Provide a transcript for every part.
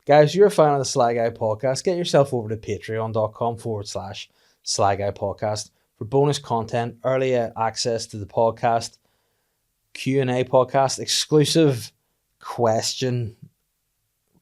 Guys, if you're a fan of the Sly Guy podcast, get yourself over to patreon.com/Sly Guy podcast for bonus content, early access to the podcast, Q&A podcast, exclusive question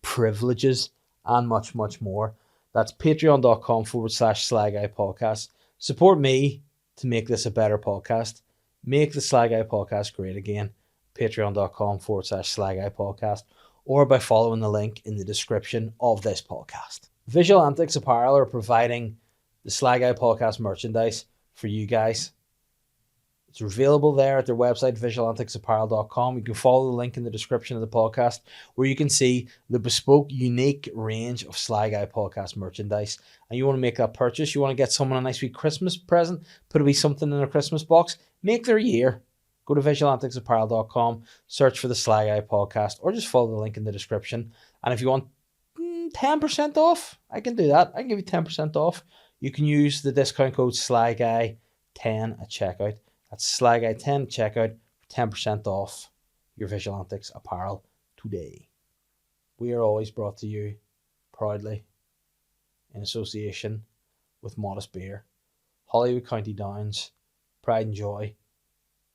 privileges, and much, much more. That's patreon.com/Sly Guy podcast. Support me to make this a better podcast. Make the Sly Guy podcast great again. Patreon.com/Sly Guy podcast, or by following the link in the description of this podcast. Visual Antics Apparel are providing the Sly Guy podcast merchandise for you guys. It's available there at their website, visualanticsapparel.com. You can follow the link in the description of the podcast where you can see the bespoke, unique range of Sly Guy podcast merchandise. And you want to make that purchase, you want to get someone a nice wee Christmas present, put a wee something in a Christmas box, make their year. Go to visualanticsapparel.com, search for the Sly Guy podcast, or just follow the link in the description. And if you want 10% off, I can do that. I can give you 10% off. You can use the discount code SLYGUY10 at checkout. That's SLYGUY10 at checkout for 10% off your Visual Antics apparel today. We are always brought to you proudly in association with Modest Beer, Hollywood County Downs, pride and joy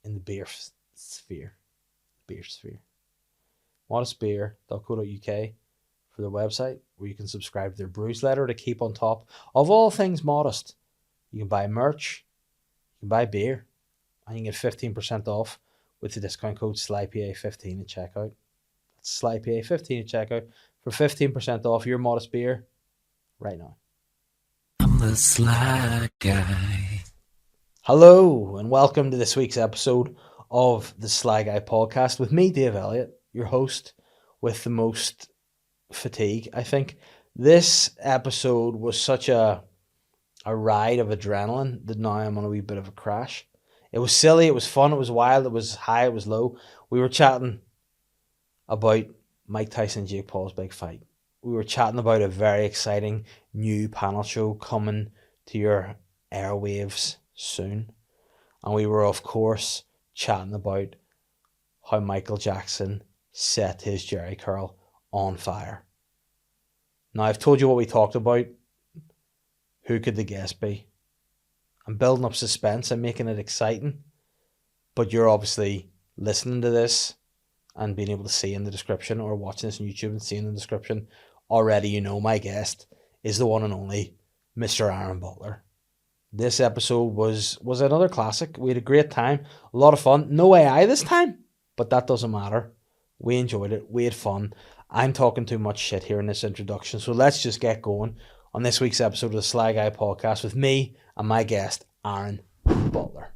in the beer sphere. Modestbeer.co.uk for their website, where you can subscribe to their newsletter to keep on top of all things Modest. You can buy merch, you can buy beer, and you can get 15% off with the discount code SLYPA15 at checkout. That's SLYPA15 at checkout for 15% off your Modest Beer right now. I'm the Sly Guy. Hello, and welcome to this week's episode of the Sly Guy podcast with me, Dave Elliott, your host with the most fatigue, I think. This episode was such a ride of adrenaline that now I'm on a wee bit of a crash. It was silly, it was fun, it was wild, it was high, it was low. We were chatting about Mike Tyson and Jake Paul's big fight. We were chatting about a very exciting new panel show coming to your airwaves soon. And we were, of course, chatting about how Michael Jackson set his Jerry curl on fire. Now, I've told you what we talked about. Who could the guest be? I'm building up suspense. I'm making it exciting. But you're obviously listening to this and being able to see in the description, or watching this on YouTube and seeing in the description, already you know my guest is the one and only Mr. Aaron Butler. This episode was another classic. We had a great time. A lot of fun. No AI this time, but that doesn't matter. We enjoyed it. We had fun. I'm talking too much shit here in this introduction, so let's just get going on this week's episode of the Sly Guy podcast with me and my guest, Aaron Butler.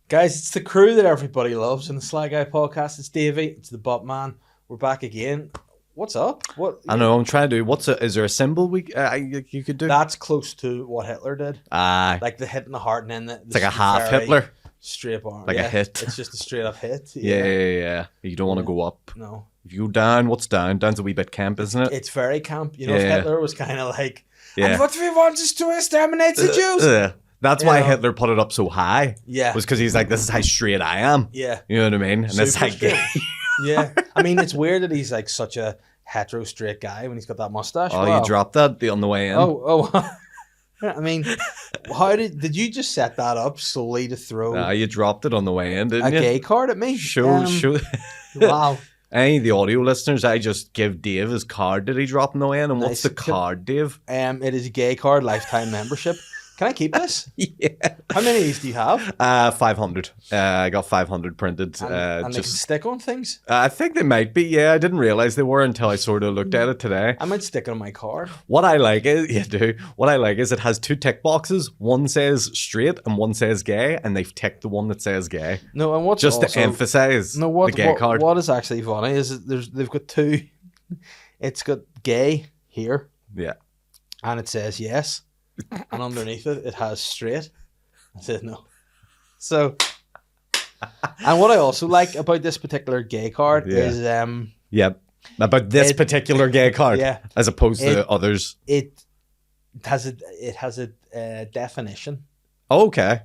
Guys, it's the crew that everybody loves in the Sly Guy podcast. It's Davey. It's the Butt Man. We're back again. What's up? What? I know, I'm trying to do, is there a symbol you could do? That's close to what Hitler did. Like the hit in the heart and then it's like a half Hitler. Straight arm. Like a hit. It's just a straight up hit. Yeah. You don't want to go up. No. If you go down, what's down? Down's a wee bit camp, isn't it? It's very camp. You know, if Hitler was kind of like, and what we want is to exterminate the Jews. That's why Hitler put it up so high. Yeah. Was because he's like, this is how straight I am. Yeah. You know what I mean? And it's like, yeah. I mean, it's weird that he's like such a hetero straight guy when he's got that mustache. Oh, wow. You dropped that on the way in. Oh. I mean, how did you just set that up solely to throw? You dropped it on the way in, didn't you? A gay card at me? Show. Wow. Any the audio listeners, I just give Dave his card that he dropped on the way in. And nice. What's the card, Dave? It is a gay card, lifetime membership. Can I keep this? Yeah. How many of these do you have? 500. I got 500 printed. And they can stick on things? I think they might be, yeah. I didn't realize they were until I sort of looked at it today. I might stick it on my card. What I like is, it has two tick boxes. One says straight and one says gay, and they've ticked the one that says gay. No, and what's just also, to emphasize the gay card. What is actually funny is they've got two. It's got gay here. Yeah. And it says yes. And underneath it has straight. I said no. So, and what I also like about this particular gay card is about this particular gay card, as opposed to others. It has a definition. Okay.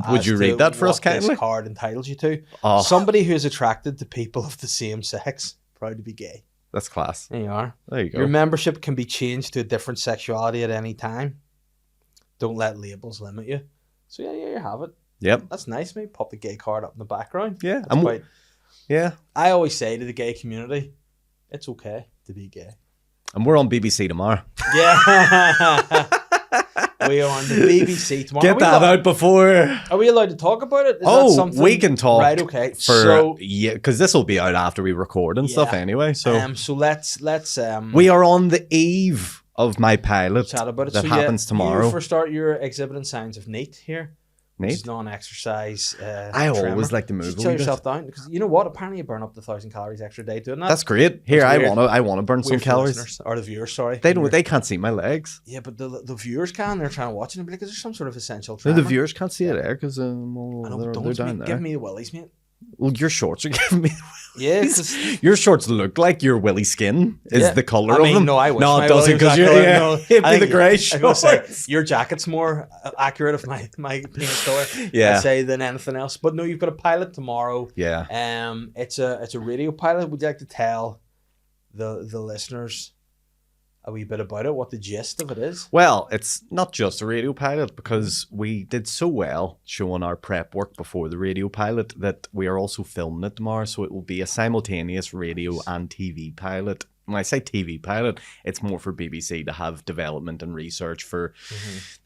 Would you read that for us kindly? This card entitles you to. Oh. Somebody who is attracted to people of the same sex. Proud to be gay. That's class. There you are. There you go. Your membership can be changed to a different sexuality at any time. Don't let labels limit you. So yeah, you have it. Yep. That's nice, mate. Pop the gay card up in the background. Yeah. That's quite... Yeah. I always say to the gay community, it's okay to be gay. And we're on BBC tomorrow. Yeah. We are on the BBC tomorrow. Get that out before. Are we allowed to talk about it? Is that something... we can talk. Right, okay. Yeah, because this will be out after we record and stuff anyway. So let's we are on the eve of my pilot chat about it. that happens tomorrow. You for start, you're exhibiting signs of NEAT here. NEAT? Which is non-exercise. I always like to move. Just chill yourself down, because you know what? Apparently, you burn up to 1,000 calories extra day doing that. That's great. Here, I want to burn some calories. Or the viewers, sorry. They can't see my legs. Yeah, but the viewers can. They're trying to watch it and be like, "Is there some sort of essential?" No, the viewers can't see it there because they're down there. Give me the willies, mate. Well, your shorts are giving me. Yeah, because your shorts look like your willy skin is the color of them. No, I wish. No, it doesn't, because you're it'd be the grey shorts. Say, your jacket's more accurate of my penis color. I'd say, than anything else. But no, you've got a pilot tomorrow. Yeah. It's a radio pilot. Would you like to tell the listeners a wee bit about it? What the gist of it is? Well, it's not just a radio pilot, because we did so well showing our prep work before the radio pilot that we are also filming it tomorrow. So it will be a simultaneous radio and TV pilot. When I say TV pilot, it's more for BBC to have development and research for.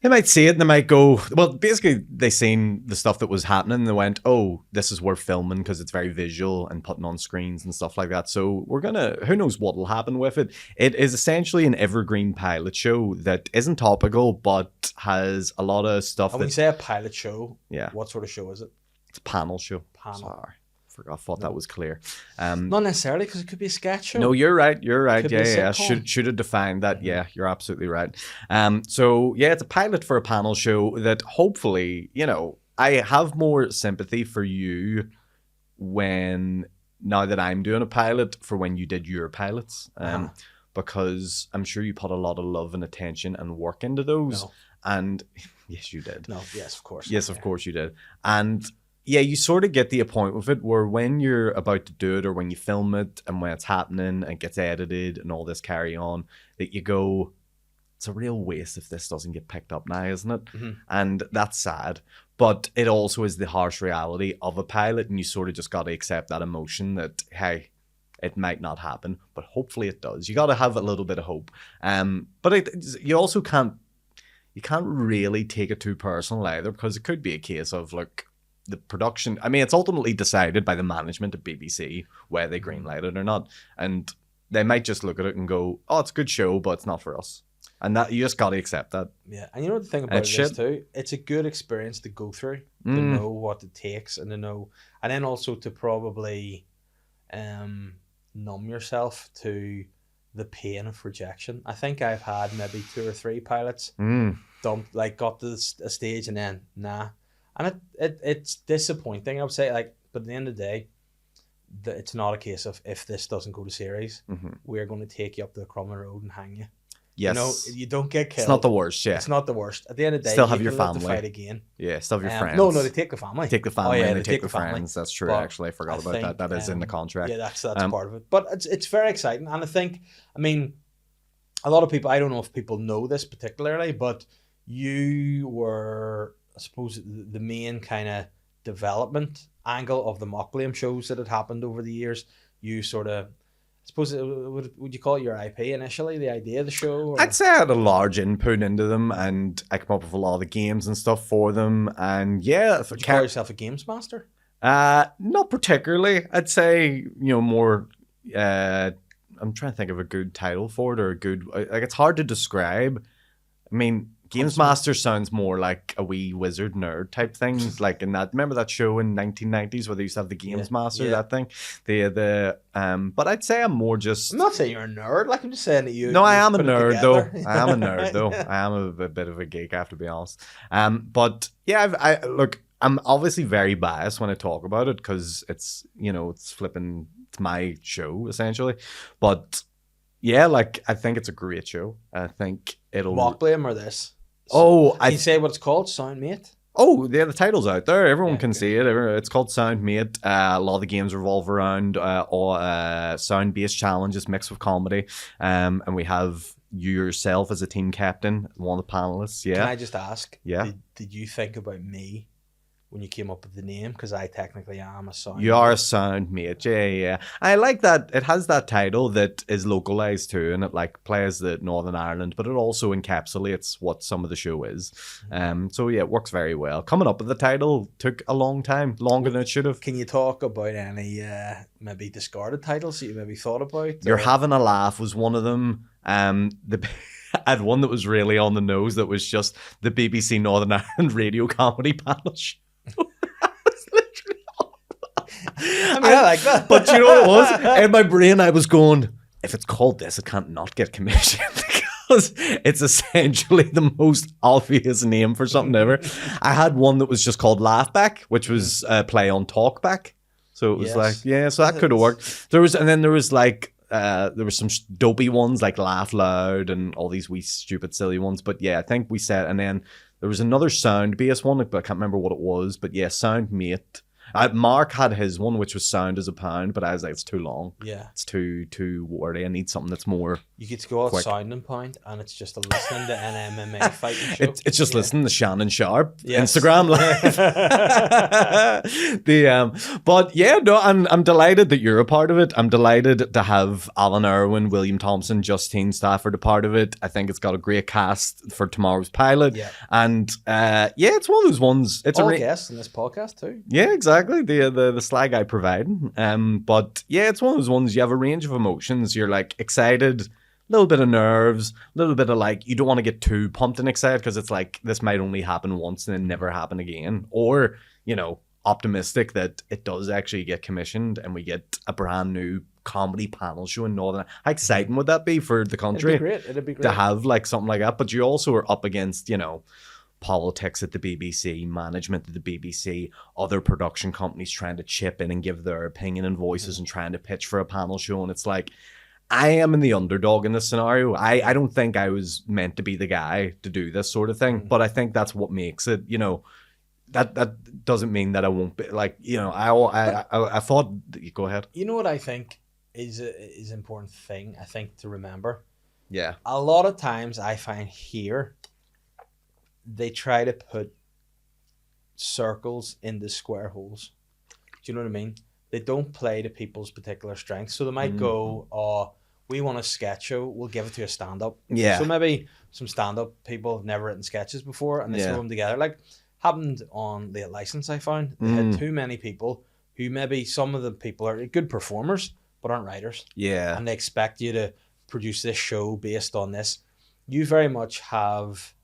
They might see it and they might go, well, basically they seen the stuff that was happening and they went, oh, this is worth filming because it's very visual and putting on screens and stuff like that. So we're who knows what will happen with it. It is essentially an evergreen pilot show that isn't topical, but has a lot of stuff. When you say a pilot show, yeah, what sort of show is it? It's a panel show. Panel. Sorry. I thought that was clear. Not necessarily, because it could be a sketch show. No, you're right. Yeah. Should have defined that. Yeah, you're absolutely right. So yeah, it's a pilot for a panel show that hopefully, I have more sympathy for you now that I'm doing a pilot for when you did your pilots. Because I'm sure you put a lot of love and attention and work into those. No. And yes, you did. No, yes, of course. Yes, of course you did. And yeah, you sort of get the point with it where when you're about to do it or when you film it and when it's happening and it gets edited and all this carry on, that you go, it's a real waste if this doesn't get picked up now, isn't it? Mm-hmm. And that's sad. But it also is the harsh reality of a pilot, and you sort of just got to accept that emotion that, hey, it might not happen, but hopefully it does. You got to have a little bit of hope. But you also can't really take it too personal either, because it could be a case of, look, the production, it's ultimately decided by the management of BBC whether they greenlight it or not, and they might just look at it and go, oh, it's a good show, but it's not for us, and that you just got to accept that. Yeah. And you know the thing about this too, it's a good experience to go through, to know what it takes, and then also to probably numb yourself to the pain of rejection. I think I've had maybe 2 or 3 pilots dumped, like got to a stage and then nah. And it's disappointing, I would say. But at the end of the day, it's not a case of, if this doesn't go to series, we're going to take you up the Crumlin Road and hang you. Yes. You don't get killed. It's not the worst, yeah. It's not the worst. At the end of the day, still have your family. To fight again. Yeah, still have your friends. No, they take the family. Take the family and they take the family. Friends. That's true, But actually. I forgot about that. That is in the contract. Yeah, that's part of it. But it's very exciting. And I think, a lot of people, I don't know if people know this particularly, but you were, I suppose, the main kind of development angle of the Mockliam shows that had happened over the years. You sort of, I suppose, would you call it your IP initially, the idea of the show? Or? I'd say I had a large input into them, and I come up with a lot of the games and stuff for them. And yeah, would you call yourself a games master? Not particularly. I'd say, more. I'm trying to think of a good title for it, or a good, it's hard to describe. Games Master sounds more like a wee wizard nerd type thing. Like in that, remember that show in 1990s where they used to have the Games Master, that thing? But I'd say I'm more just... I'm not saying you're a nerd. I'm just saying that you... No, I am a nerd though. I am a nerd though. I am a bit of a geek, I have to be honest. But yeah, look, I'm obviously very biased when I talk about it, because it's, it's my show essentially. But yeah, I think it's a great show. I think it'll... Mockliam or this? Oh, Can you say what it's called? Sound Mate? Oh, yeah, the title's out there. Everyone Yeah, can good. see it. It's called Soundmate. A lot of the games revolve around sound-based challenges mixed with comedy. And we have you yourself as a team captain, one of the panelists. Can Yeah, I just ask, yeah. did you think about me when you came up with the name? Because I technically am a sound. You are a Soundmate. Yeah, yeah. I like that. It has that title that is localized too, and it like plays the Northern Ireland, but it also encapsulates what some of the show is. So yeah, it works very well. Coming up with the title took a long time, longer than it should have. Can you talk about any maybe discarded titles that you maybe thought about? You're or- Having a Laugh was one of them. The I had one that was really on the nose that was just the BBC Northern Ireland radio comedy panel show. I mean, I like that. But you know what it was? In my brain, I was going, if it's called this, it can't not get commissioned because it's essentially the most obvious name for something ever. I had one that was just called Laughback, which was play on Talkback. So it was Yes. like, yeah, so that could have worked. There was some dopey ones like Laugh Loud and all these wee stupid silly ones. But yeah, I think we said, and then there was another sound-based one, but I can't remember what it was. But yeah, Soundmate. Mark had his one, which was Sound as a Pound, but I was like, it's too long. Yeah. It's too wordy. I need something that's more. You get to go out Quick. Sound and Pound, and it's just a listening to an MMA fighting show. It's just listening to Shannon Sharp Yes. Instagram live. But yeah, no, I'm delighted that you're a part of it. I'm delighted to have Alan Irwin, William Thompson, Justine Stafford a part of it. I think it's got a great cast for tomorrow's pilot. Yeah. And yeah, it's one of those ones. It's All a guests in this podcast too. Yeah, exactly. The slag I provide. But yeah, it's one of those ones you have a range of emotions. You're like excited, a little bit of nerves, a little bit of like you don't want to get too pumped and excited because it's like this might only happen once and then never happen again. Or, optimistic that it does actually get commissioned and we get a brand new comedy panel show in Northern. How exciting would that be for the country? It'd be great. To have like something like that. But you also are up against, politics at the BBC, management at the BBC, other production companies trying to chip in and give their opinion and voices and trying to pitch for a panel show. And it's like, I am in the underdog in this scenario. I don't think I was meant to be the guy to do this sort of thing, but I think that's what makes it, that doesn't mean that I won't be like, I thought, go ahead. You know what I think is an important thing, I think, to remember? Yeah. A lot of times I find here, they try to put circles into square holes. Do you know what I mean? They don't play to people's particular strengths. So they might go, oh, we want a sketch show, we'll give it to a stand-up. Yeah. So maybe some stand-up people have never written sketches before and they throw them together. Like happened on Late License, I found. They had too many people who maybe some of the people are good performers but aren't writers. Yeah. And they expect you to produce this show based on this. You very much have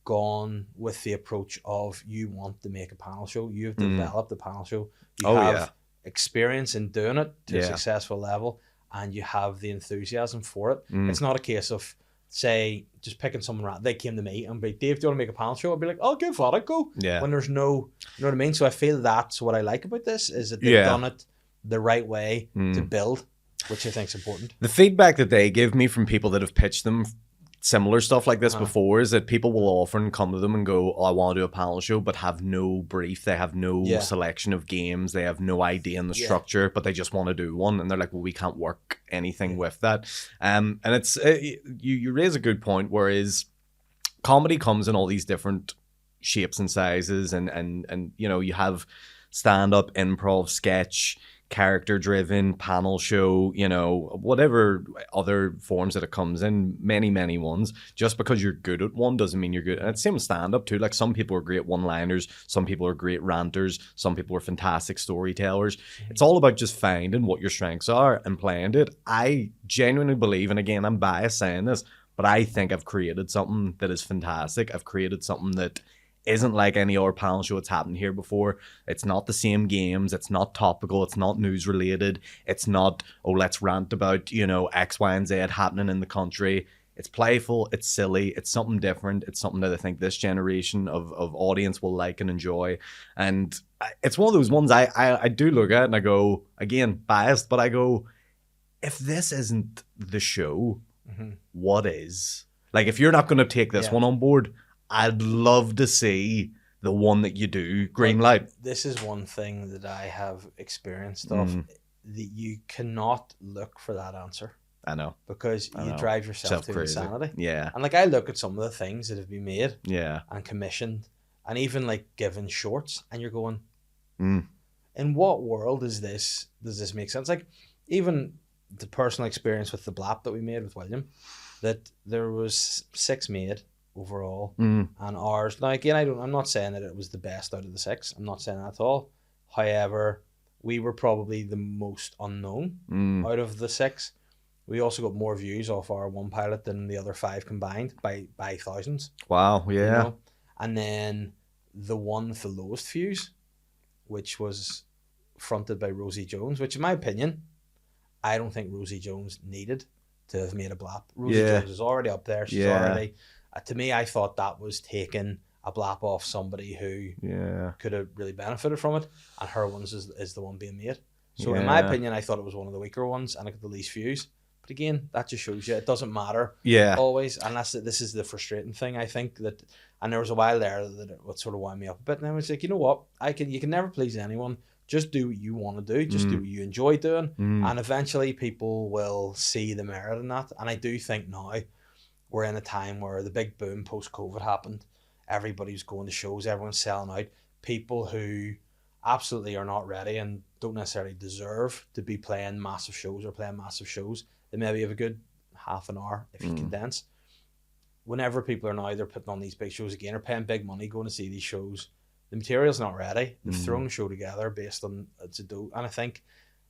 gone with the approach of you want to make a panel show. You've developed a panel show. You have experience in doing it to a successful level and you have the enthusiasm for it. It's not a case of, say, just picking someone around. They came to me and be, Dave, do you want to make a panel show? I'd be like, I'll give that a go. Yeah. When there's no, you know what I mean? So I feel that's what I like about this, is that they've done it the right way to build, which I think is important. The feedback that they give me from people that have pitched them similar stuff like this before is that people will often come to them and go, oh, I want to do a panel show, but have no brief. They have no selection of games. They have no idea in the structure, but they just want to do one. And they're like, well, we can't work anything with that. And it's, you raise a good point, whereas comedy comes in all these different shapes and sizes. And you have stand-up, improv, sketch, character-driven, panel show, whatever other forms that it comes in, many ones. Just because you're good at one doesn't mean you're good. And it's same with stand-up too. Like some people are great one-liners, some people are great ranters, some people are fantastic storytellers. It's all about just finding what your strengths are and playing it. I genuinely believe, and again, I'm biased saying this, but I think I've created something that is fantastic. I've created something that isn't like any other panel show that's happened here before. It's not the same games. It's not topical. It's not news related. It's not, oh, let's rant about, X, Y, and Z happening in the country. It's playful. It's silly. It's something different. It's something that I think this generation of audience will like and enjoy. And it's one of those ones I do look at and I go, again, biased, but I go, if this isn't the show, what is? Like, if you're not going to take this one on board, I'd love to see the one that you do green light. This is one thing that I have experienced of, that you cannot look for that answer. I know. Because you drive yourself to insanity. Yeah. And like I look at some of the things that have been made and commissioned and even like given shorts, and you're going, in what world does this make sense? Like even the personal experience with the blap that we made with William, that there was 6 made overall, and ours. Now again, I'm not saying that it was the best out of the 6. I'm not saying that at all. However, we were probably the most unknown out of the 6. We also got more views off our one pilot than the other 5 combined by thousands. Wow, yeah. You know? And then the one with the lowest views, which was fronted by Rosie Jones, which in my opinion, I don't think Rosie Jones needed to have made a blap. Rosie Jones is already up there. She's already... to me, I thought that was taking a blap off somebody who could have really benefited from it, and her ones is the one being made. So in my opinion, I thought it was one of the weaker ones, and it got the least views. But again, that just shows you it doesn't matter always. And this is the frustrating thing, I think. And there was a while there that it would sort of wind me up a bit. And I was like, you know what? You can never please anyone. Just do what you want to do. Just do what you enjoy doing. And eventually people will see the merit in that. And I do think now we're in a time where the big boom post-COVID happened. Everybody's going to shows. Everyone's selling out. People who absolutely are not ready and don't necessarily deserve to be playing massive shows or playing massive shows. They maybe have a good half an hour if you condense. Whenever people are now, they're putting on these big shows again or paying big money going to see these shows, the material's not ready. They've thrown a show together based on it's a do. And I think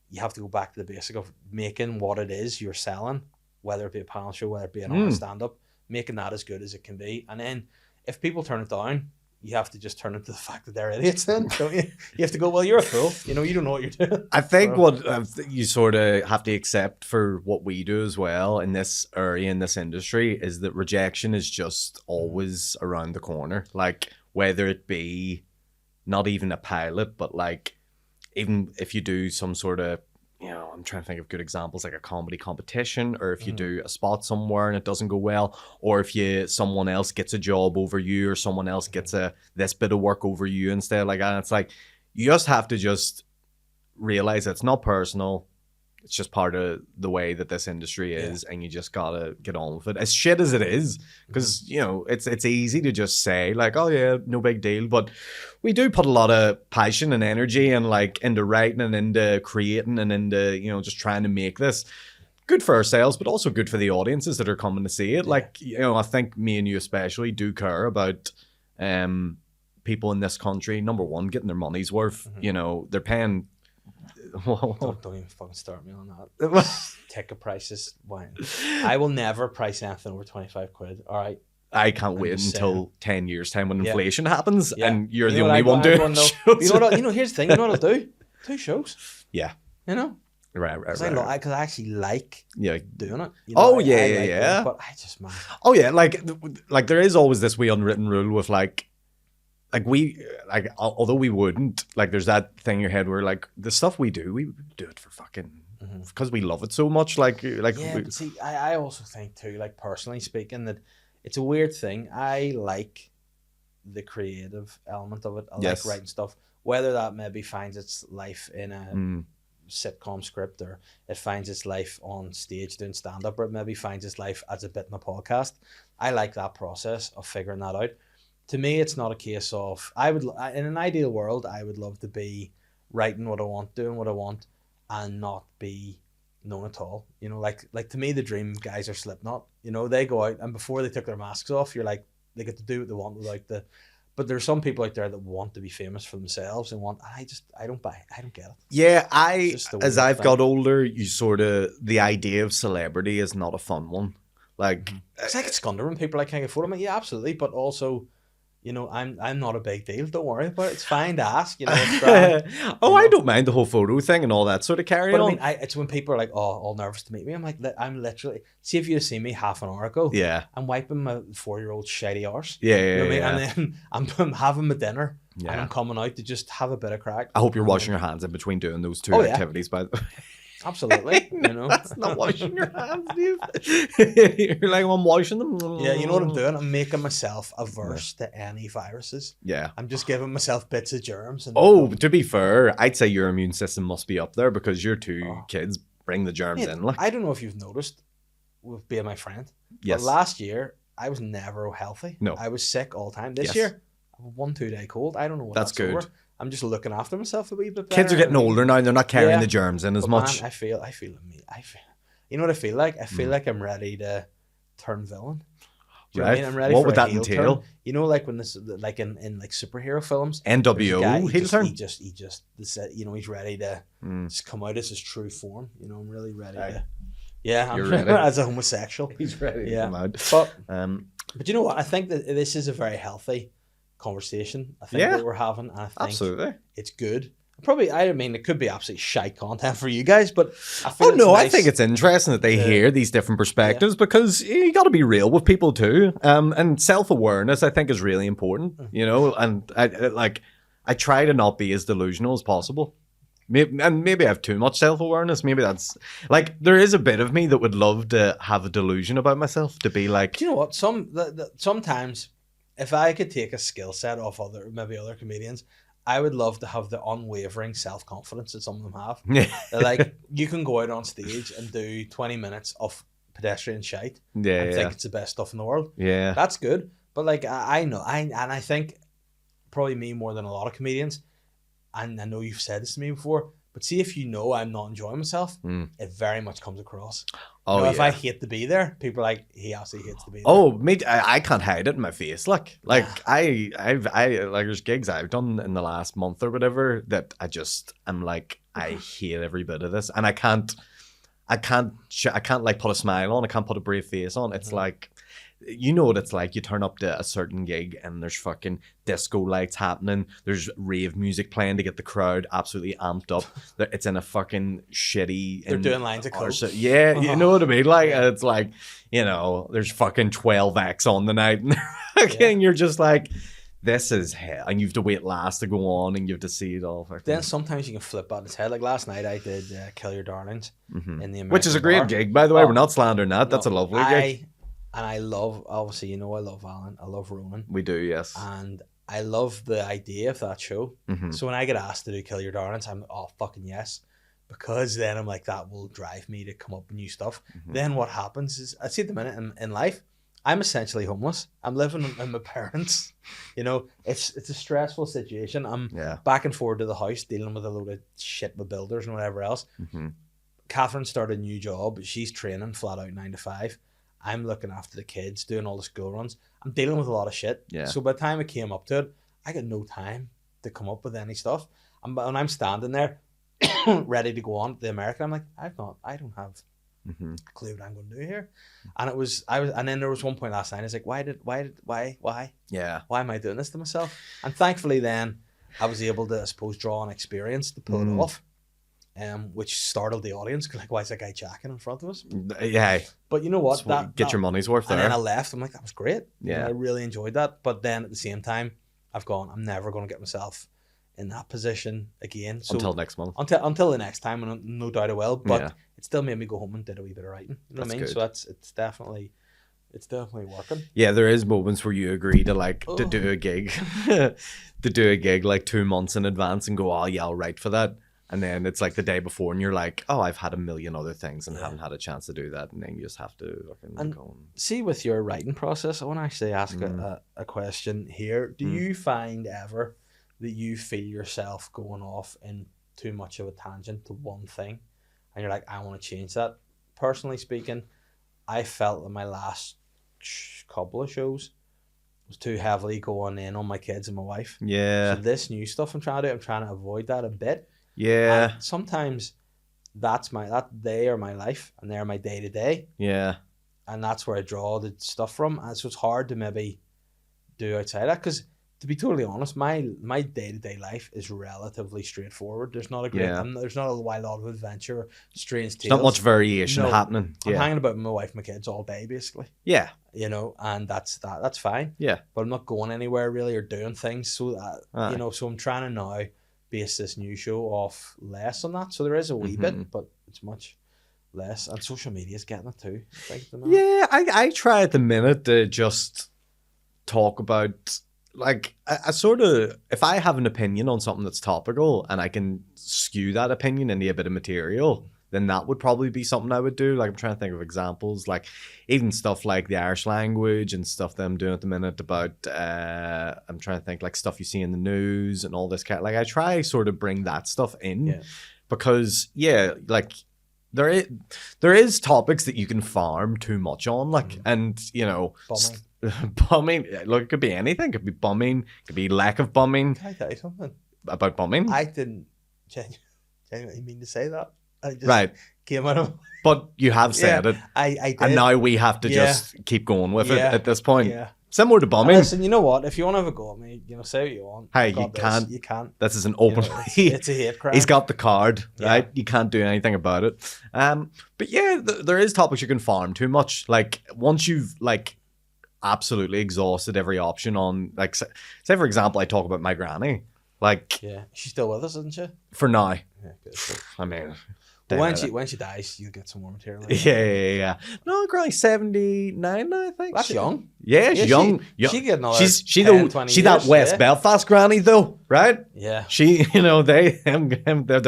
you have to go back to the basic of making what it is you're selling, whether it be a panel show, whether it be an honest stand-up, making that as good as it can be. And then if people turn it down, you have to just turn it to the fact that they're idiots then, don't you? You have to go, well, you're a fool. You know, you don't know what you're doing. I think what you sort of have to accept for what we do as well in this area, in this industry, is that rejection is just always around the corner. Like, whether it be not even a pilot, but like, even if you do some sort of, you know, I'm trying to think of good examples, like a comedy competition, or if you do a spot somewhere and it doesn't go well, or if someone else gets a job over you, or someone else gets this bit of work over you instead, like that. It's like, you just have to just realize it's not personal. It's just part of the way that this industry is, and you just gotta get on with it. As shit as it is, because you know it's easy to just say like, oh yeah, no big deal, but we do put a lot of passion and energy and like into writing and into creating and into, you know, just trying to make this good for ourselves, but also good for the audiences that are coming to see it. Like, you know, I think me and you especially do care about people in this country. Number one, getting their money's worth. You know, they're paying. Don't even fucking start me on that. Ticket prices. Why? I will never price anything over 25 quid. All right. I can't wait until 10 years time when inflation happens and you're you the only one doing shows. You know, here's the thing. You know what I'll do? 2 shows. Yeah. You know? Right. Because I actually like doing it. You know, oh, I like it, but I just, man. Oh, yeah. Like there is always this wee unwritten rule with like although we wouldn't, like, there's that thing in your head where like the stuff we do it for fucking because we love it so much. But see, I also think too, like personally speaking, that it's a weird thing. I like the creative element of it. I like writing stuff, whether that maybe finds its life in a sitcom script, or it finds its life on stage doing stand-up, or it maybe finds its life as a bit in a podcast. I like that process of figuring that out. To me, it's not a case of, in an ideal world, I would love to be writing what I want, doing what I want, and not be known at all. You know, like to me, the dream guys are Slipknot. You know, they go out and before they took their masks off, you're like, they get to do what they want without the. But there's some people out there that want to be famous for themselves and I don't get it. Yeah, as I've got older, the idea of celebrity is not a fun one. Like, it's like it's scunner when people are like, can I get a photo? I'm like, yeah, absolutely, but also, you know, I'm not a big deal. Don't worry about it. It's fine to ask. You know, I don't mind the whole photo thing and all that sort of carry on. I mean, it's when people are like, "Oh, all nervous to meet me." I'm like, I'm literally. See if you had seen me half an hour ago. Yeah. I'm wiping my 4-year-old shitty arse. Yeah, you know what I mean? And then I'm having my dinner. Yeah. And I'm coming out to just have a bit of crack. I hope you're washing your hands in between doing those 2 activities, by the way. Absolutely. You know, That's not washing your hands, dude. You're like, I'm washing them. yeah, you know what I'm doing? I'm making myself averse to any viruses. Yeah. I'm just giving myself bits of germs. And Oh, to be fair, I'd say your immune system must be up there because your two Oh. kids bring the germs Mate, in. Like, I don't know if you've noticed with being my friend. yes. But last year, I was never healthy. No. I was sick all the time. This Yes. year, I have a 1-2 day cold. I don't know what That's good. over. I'm just looking after myself a wee bit better. Kids are getting older now and they're not carrying Yeah. the germs in as But much. man, I feel you know what I feel like? I feel like I'm ready to turn villain. Do you know what I mean? I'm ready What for would a that heel entail? turn. You know, like when this, like in like superhero films, NWO there's a guy, heel turn? he just, you know, he's ready to just come out as his true form. You know, I'm really ready to. Yeah, I'm You're ready ready. as a homosexual. He's ready to come out. But you know what? I think that this is a very healthy conversation. I think Yeah. that we're having, and I think Absolutely. it's good. Probably, I mean, it could be absolutely shite content for you guys, but I feel Oh it's no, I nice. think it's interesting that they hear these different perspectives because you got to be real with people too. And self-awareness, I think, is really important. You know, and I try to not be as delusional as possible. Maybe I have too much self-awareness. Maybe that's like there is a bit of me that would love to have a delusion about myself, to be like, Do you know what? Sometimes, if I could take a skill set off other comedians, I would love to have the unwavering self-confidence that some of them have. They're like, you can go out on stage and do 20 minutes of pedestrian shite and think it's the best stuff in the world. Yeah. That's good. But like, I know, and I think probably me more than a lot of comedians, and I know you've said this to me before, but see, if you know I'm not enjoying myself, it very much comes across. Oh, you know, if I hate to be there, people are like, he absolutely hates to be there. Oh, mate, I can't hide it in my face. Like I've like there's gigs I've done in the last month or whatever that I'm like, I hate every bit of this, and I can't like put a smile on. I can't put a brave face on. It's like, you know what it's like. You turn up to a certain gig and there's fucking disco lights happening. There's rave music playing to get the crowd absolutely amped up. It's in a fucking shitty. They're doing lines of coke. Yeah, you know what I mean. Like it's like, you know, there's fucking 12 acts on the night, and you're just like, this is hell, and you have to wait last to go on, and you have to see it all. Then sometimes you can flip on its head. Like last night, I did Kill Your Darlings in the American which is a great bar. gig, by the way. We're not slandering that. That's a lovely gig. And I love, obviously, you know, I love Alan. I love Ronan. We do, yes. And I love the idea of that show. So when I get asked to do Kill Your Darlings, I'm, oh, fucking yes. Because then I'm like, that will drive me to come up with new stuff. Then what happens is, I see at the minute in life, I'm essentially homeless. I'm living with my parents. You know, it's a stressful situation. I'm back and forward to the house dealing with a load of shit with builders and whatever else. Catherine started a new job. She's training flat out 9 to 5. I'm looking after the kids, doing all the school runs. I'm dealing with a lot of shit. Yeah. So by the time I came up to it, I got no time to come up with any stuff. And when I'm standing there, ready to go on to the American, I'm like, I don't have a clue what I'm going to do here. And and then there was one point last night, I was like, why? Yeah. Why am I doing this to myself? And thankfully then I was able to, I suppose, draw on experience to pull it off. Which startled the audience, because like, why is that guy jacking in front of us? Yeah. But you know what? Get your money's worth there. And then I left. I'm like, that was great. Yeah. And I really enjoyed that. But then at the same time, I'm never going to get myself in that position again. So until next month. Until the next time, and no doubt I will. But it still made me go home and did a wee bit of writing. You know what I mean? Good. So it's definitely working. Yeah, there is moments where you agree to to do a gig, like 2 months in advance and go, oh yeah, I'll write for that. And then it's like the day before and you're like, oh, I've had a million other things and haven't had a chance to do that. And then you just have to go. See, with your writing process, I want to actually ask a question here. Do you find ever that you feel yourself going off in too much of a tangent to one thing? And you're like, I want to change that. Personally speaking, I felt that my last couple of shows was too heavily going in on my kids and my wife. Yeah. So this new stuff I'm trying to avoid that a bit. Yeah. And sometimes they are my life and they're my day to day. Yeah. And that's where I draw the stuff from. And so it's hard to maybe do outside that, because to be totally honest, my day to day life is relatively straightforward. There's not a great, there's not a wild lot of adventure, strange tales. Not much variation happening. I'm hanging about with my wife and my kids all day, basically. Yeah. You know, and that's fine. Yeah. But I'm not going anywhere really or doing things. So that, you know, so I'm trying to now base this new show off less on that. So there is a wee bit, but it's much less, and social media is getting it too. I think, at the minute. Yeah, I try at the minute to just talk about, like, I sort of, if I have an opinion on something that's topical and I can skew that opinion into a bit of material, then that would probably be something I would do. Like, I'm trying to think of examples, like even stuff like the Irish language and stuff that I'm doing at the minute about, I'm trying to think, like, stuff you see in the news and all this kind. Like, I try sort of bring that stuff in because, like, there is topics that you can farm too much on, like, and, you know, bumming. Look, it could be anything. It could be bumming. It could be lack of bumming. Can I tell you something about bumming? I didn't genuinely mean to say that. I just came out of. But you have said it. I did. And now we have to just keep going with it at this point. Yeah. Similar to bumming. Listen, you know what? If you want to have a go at me, you know, say what you want. Hey, you can't. You can't. This is an open. It's a hate crime. He's got the card, right? You can't do anything about it. But yeah, there is topics you can farm too much. Like, once you've, like, absolutely exhausted every option on, like, say for example, I talk about my granny. Like, she's still with us, isn't she? For now. Yeah, good. I mean, but when she dies, you'll get some more material. Yeah. No, granny's 79 now, I think. That's young. Yeah, she's young. She get another she's 10, 20 she years, that West Belfast granny though, right? Yeah. She, you know, they're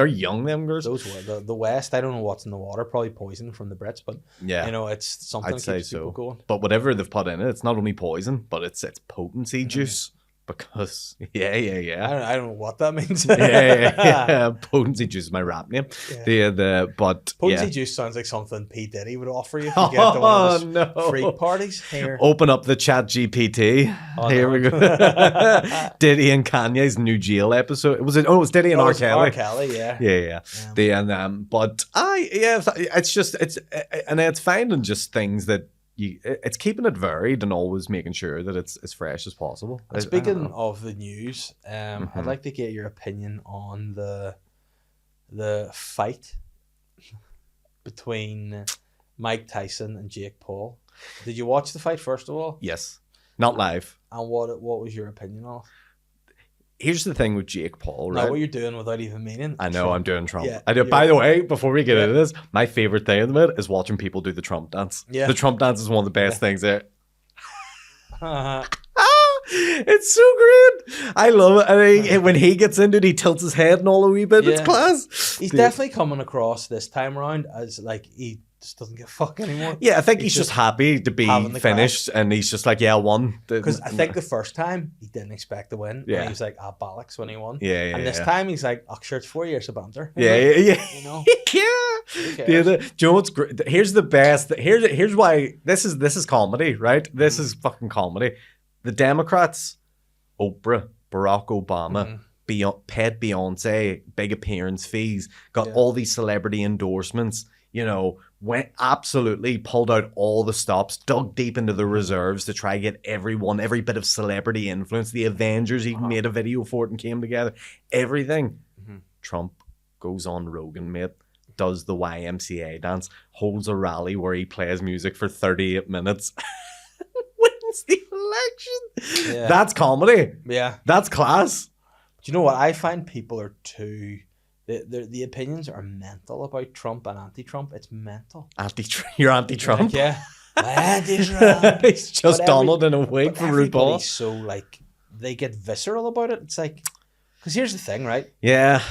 young, them girls. Those were the West. I don't know what's in the water. Probably poison from the Brits, but you know, it's something I'd that say keeps people going. But whatever they've put in it, it's not only poison, but it's potency juice. Because I don't know what that means. Potency juice is my rap name. But potency juice sounds like something P Diddy would offer you if you get to one of his freak parties. Here, open up the Chat GPT. Here we go. Diddy and Kanye's new jail episode. Was it? Oh, it was Diddy and R. Kelly. R. Kelly, yeah. But it's finding just things that. It's keeping it varied and always making sure that it's as fresh as possible. And speaking of the news, I'd like to get your opinion on the fight between Mike Tyson and Jake Paul. Did you watch the fight first of all? Yes, not live. And what was your opinion on it? Here's the thing with Jake Paul, right? Now, what you're doing without even meaning. I know, Trump. I'm doing Trump. Yeah, I do. By the way, before we get into this, my favorite thing about it is watching people do the Trump dance. Yeah. The Trump dance is one of the best things there. It's so great. I love it. And when he gets into it, he tilts his head and all a wee bit. Yeah. It's class. He's definitely coming across this time around as like he just doesn't give a fuck anymore. Yeah, I think he's just happy to be finished, and he's just like, I won. Because I think the first time he didn't expect to win. Yeah, and he was like, bollocks when he won. Yeah. And this time he's like, sure, it's 4 years of banter. Yeah. You know. Do you know what's great? Here's the best. Here's why this is comedy, right? This is fucking comedy. The Democrats, Oprah, Barack Obama, paid Beyonce big appearance fees, got all these celebrity endorsements. You know, went absolutely pulled out all the stops, dug deep into the reserves to try get every bit of celebrity influence. The Avengers even made a video for it and came together. Everything. Trump goes on Rogan, mate, does the YMCA dance, holds a rally where he plays music for 38 minutes, wins the election. Yeah. That's comedy. Yeah. That's class. Do you know what? I find people are too... The opinions are mental about Trump and anti-Trump. It's mental. You're anti-Trump? Like, yeah. Anti-Trump. He's just Donald in a wig from RuPaul. So, like, they get visceral about it. It's like... Because here's the thing, right? Yeah.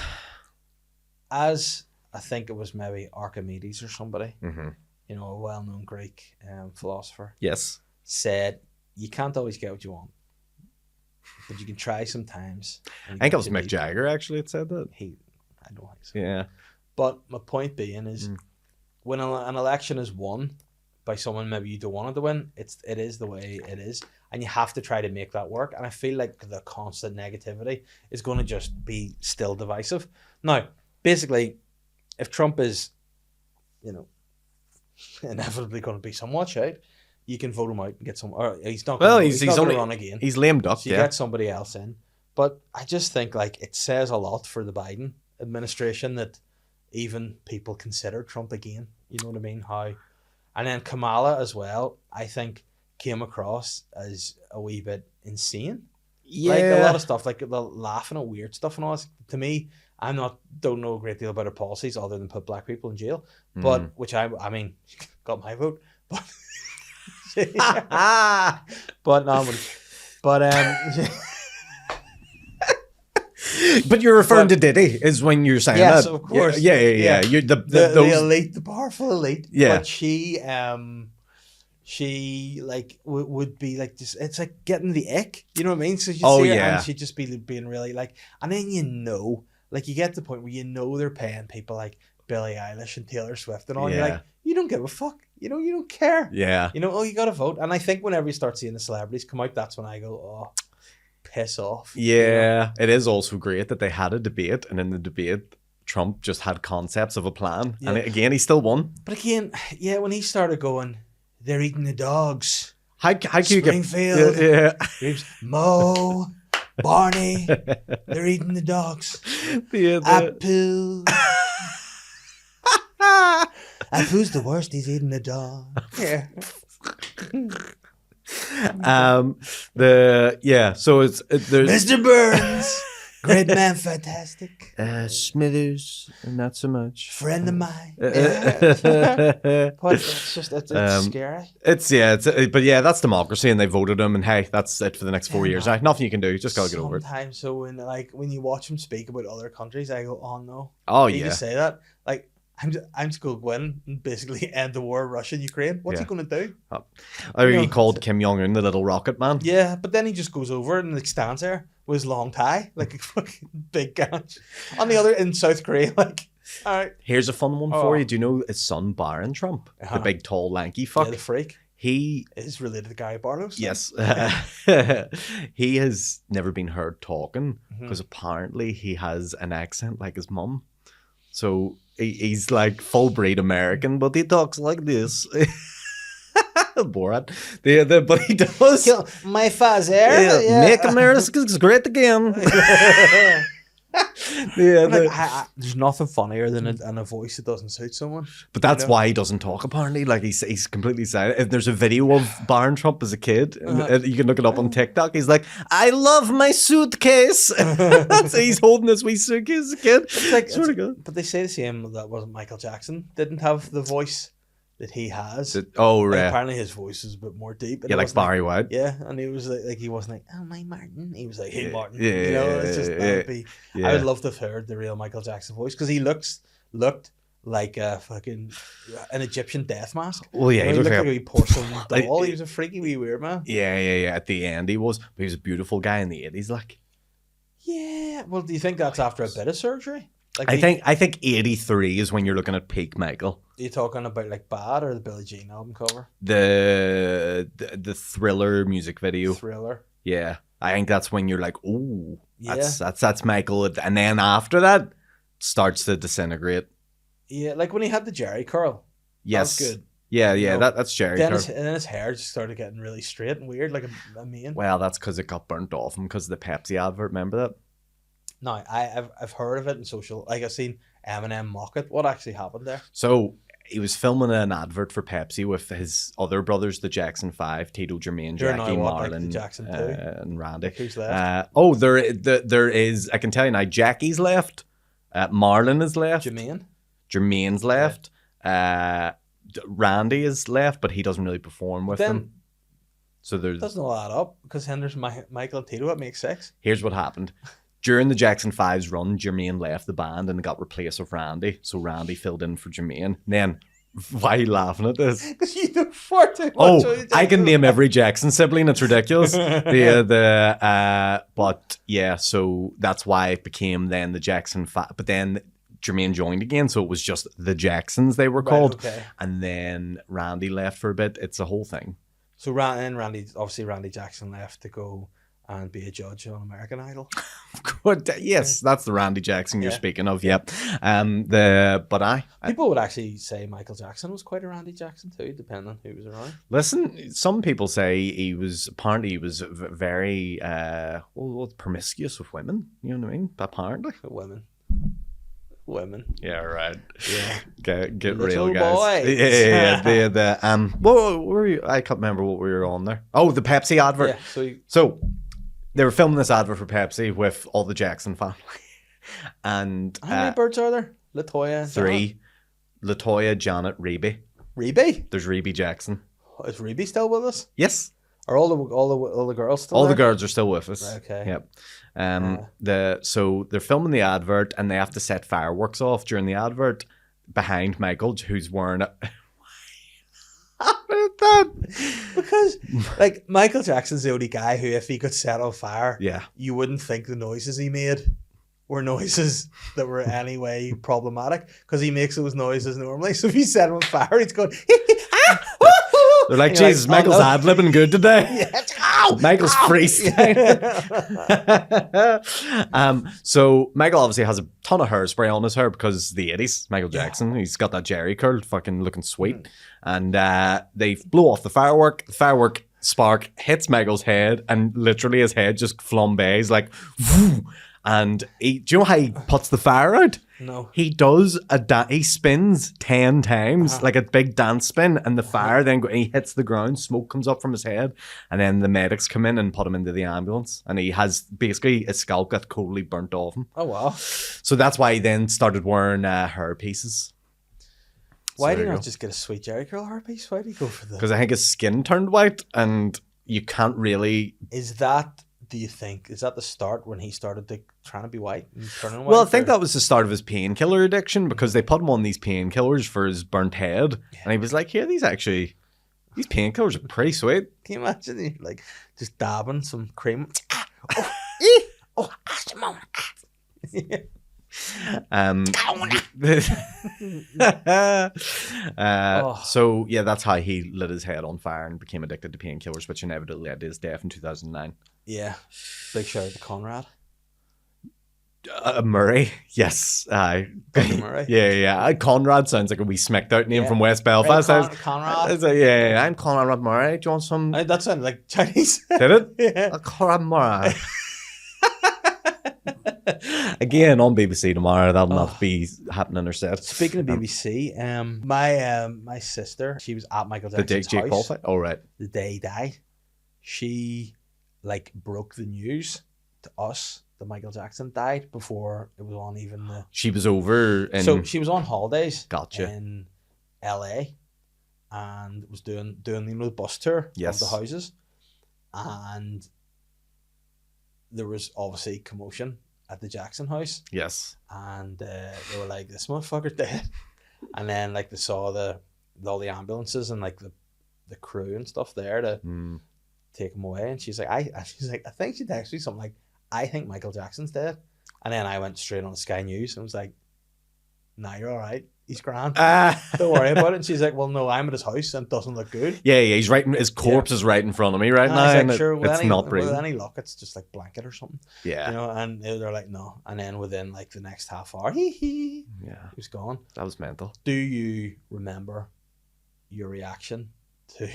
As I think it was maybe Archimedes or somebody, you know, a well-known Greek philosopher. Yes. Said, you can't always get what you want, but you can try sometimes. I think it was Mick Jagger, actually, that said that. I don't think so. Yeah. But my point being is, when an election is won by someone maybe you don't want it to win, it is the way it is, and you have to try to make that work. And I feel like the constant negativity is going to just be still divisive. Now, basically, if Trump is, you know, inevitably going to be somewhat shite, you can vote him out and get some. Or he's not. He's not going to run again. He's lame duck. So you get somebody else in. But I just think like it says a lot for the Biden administration that even people consider Trump again. You know what I mean? How, and then Kamala as well, I think came across as a wee bit insane. Yeah. Like a lot of stuff, like the laughing at weird stuff and all. To me, don't know a great deal about her policies other than put black people in jail, but which I mean, got my vote, but but no, but But you're referring to Diddy is when you're saying yes, that. of course, Yeah. You're the elite, the powerful elite. Yeah. But she like would be like just, it's like getting the ick, you know what I mean? So you see her and she'd just be being really like, and then like you get to the point where they're paying people like Billie Eilish and Taylor Swift and all. And you're like, you don't give a fuck, you don't care. Yeah. You got to vote. And I think whenever you start seeing the celebrities come out, that's when I go, oh, piss off. Yeah, it is also great that they had a debate, and in the debate, Trump just had concepts of a plan, and again, he still won. But again, when he started going, they're eating the dogs. How can you get Springfield, Mo, Barney, they're eating the dogs. Apu. Apu's the worst. He's eating the dog. Yeah. So there's Mr. Burns, great man, fantastic. Smithers, not so much. Friend of mine. But it's just it's scary. But that's democracy, and they voted him, and hey, that's it for the next 4 years. Nothing you can do. You just gotta get over it. Sometimes, so when you watch him speak about other countries, I go, oh no. Oh you just say that like. I'm just going to win and basically end the war, Russia and Ukraine. What's he going to do? He called Kim Jong-un the little rocket man. Yeah, but then he just goes over and like stands there with his long tie, like a fucking big gash. On the other, in South Korea, like, all right. Here's a fun one for you. Do you know his son, Barron Trump? The big, tall, lanky fuck? Yeah, the freak. He is related to Gary Barlow's son. Yes. He has never been heard talking because apparently he has an accent like his mum. So he's like full breed American, but he talks like this. Borat. But he does. My father. Make America great again. There's nothing funnier than a voice that doesn't suit someone. But that's why he doesn't talk, apparently. Like he's completely silent. If there's a video of Barron Trump as a kid, and you can look it up on TikTok. He's like, I love my suitcase. He's holding this wee suitcase as a kid. It's like, but they say the same that wasn't Michael Jackson didn't have the voice that he has. Right. Apparently his voice is a bit more deep. Yeah, like Barry White. Yeah, and he was like he wasn't like, oh my Martin. He was like, hey Martin. Yeah, it's just that would be. I would love to have heard the real Michael Jackson voice because he looked like a fucking an Egyptian death mask. Well, yeah, he looked like a wee porcelain doll. He was a freaky wee weird man. Yeah. At the end, he was, but he was a beautiful guy in the 80s, like. Yeah. Well, do you think that's after a bit of surgery? Like I think 83 is when you're looking at peak Michael. Are you talking about like Bad or the Billie Jean album cover? The Thriller music video. Thriller. Yeah. I think that's when you're like, ooh, that's Michael. And then after that, starts to disintegrate. Yeah, like when he had the Jerry curl. Yes. That was good. Yeah, that's Jerry curl. And then his hair just started getting really straight and weird, like a mane. Well, that's because it got burnt off him because of the Pepsi advert. Remember that? No, I've heard of it in social. Like I've seen Eminem mock it. What actually happened there? So he was filming an advert for Pepsi with his other brothers, the Jackson 5, Tito, Jermaine, Jackie, Marlon, like Jackson 2? And Randy. Like who's left? There is. I can tell you now. Jackie's left. Marlon is left. Jermaine's left. Yeah. Randy is left, but he doesn't really perform with them. So there's doesn't all add up because then there's Michael and Tito. That makes 6. Here's what happened. During the Jackson 5's run, Jermaine left the band and got replaced with Randy. So Randy filled in for Jermaine. Then, why are you laughing at this? Because you know far too much. Oh, I can name every Jackson sibling. It's ridiculous. But yeah, so that's why it became then the Jackson 5. But then Jermaine joined again, so it was just the Jacksons they were called. Okay. And then Randy left for a bit. It's a whole thing. So Randy Jackson left to go and be a judge on American Idol. Yes, that's the Randy Jackson you're speaking of. Yep. People would actually say Michael Jackson was quite a Randy Jackson too, depending on who was around. Listen, some people say he was very promiscuous with women. You know what I mean? Apparently, women. Yeah, right. Yeah. Get real, guys. Boys. Yeah. What were you? I can't remember what we were on there. Oh, the Pepsi advert. Yeah. So they were filming this advert for Pepsi with all the Jackson family. And How many birds are there? Latoya. 3. Latoya, Janet, Reby. Reby? There's Reby Jackson. Is Reby still with us? Yes. Are all the girls still All there? the girls are still with us. Okay. Yep. So they're filming the advert and they have to set fireworks off during the advert behind Michael, who's wearing a... Because like Michael Jackson's the only guy who, if he could set on fire, Yeah. you wouldn't think the noises he made were noises that were any way problematic, because he makes those noises normally. So if he set him on fire, he's going They're like, Jesus, Michael's ad-libbing good today. Michael's freestyling. So Michael obviously has a ton of hairspray on his hair because the 80s, Michael Jackson. He's got that Jerry curl, fucking looking sweet. And they blow off the firework. The firework spark hits Michael's head, and literally his head just flambees like, whoo. And do you know how he puts the fire out? No. He does he spins 10 times, like a big dance spin, and the fire then he hits the ground, smoke comes up from his head, and then the medics come in and put him into the ambulance, and he has basically his scalp got totally burnt off him. Oh wow. So that's why he then started wearing hair pieces. Why did he not just get a sweet Jerry curl hairpiece? Why did he go for the... Because I think his skin turned white, and you can't really... Do you think, is that the start when he started trying to be white and turning white? Well, I think that was the start of his painkiller addiction, because they put him on these painkillers for his burnt head, and he was like, "Here, these painkillers are pretty sweet." Can you imagine you like just dabbing some cream? Just a moment. So yeah, that's how he lit his head on fire and became addicted to painkillers, which inevitably led to his death in 2009. Yeah, big shout out to Conrad. Murray, yes, Murray. yeah. Conrad sounds like a wee smacked out name from West Belfast. Conrad. It's like, yeah, I'm Conrad Murray. Do you want some? That sounded like Chinese. Did it? Yeah. Conrad Murray. Again on BBC tomorrow. That'll not be happening or set. Speaking of BBC, my sister, she was at Michael Jackson's Jake Paul house fight. Oh right. the day he died. She like broke the news to us that Michael Jackson died before it was on even the... She was over in... So she was on holidays Gotcha. in LA and was doing the bus tour of the houses, and there was obviously commotion at the Jackson house. Yes. And they were like, "This motherfucker's dead." And then like they saw all the ambulances and like the crew and stuff there to take him away, and she's like, I think she texted me something like, "I think Michael Jackson's dead." And then I went straight on the Sky News and was like, "Nah, you're all right. He's grand. Don't worry about it." And she's like, "Well, no, I'm at his house and it doesn't look good." Yeah, he's right. His corpse is right in front of me right now, and sure, it's not breathing. With any luck, it's just like blanket or something. Yeah, you know. And they're like, "No." And then within like the next half hour, he was gone. That was mental. Do you remember your reaction to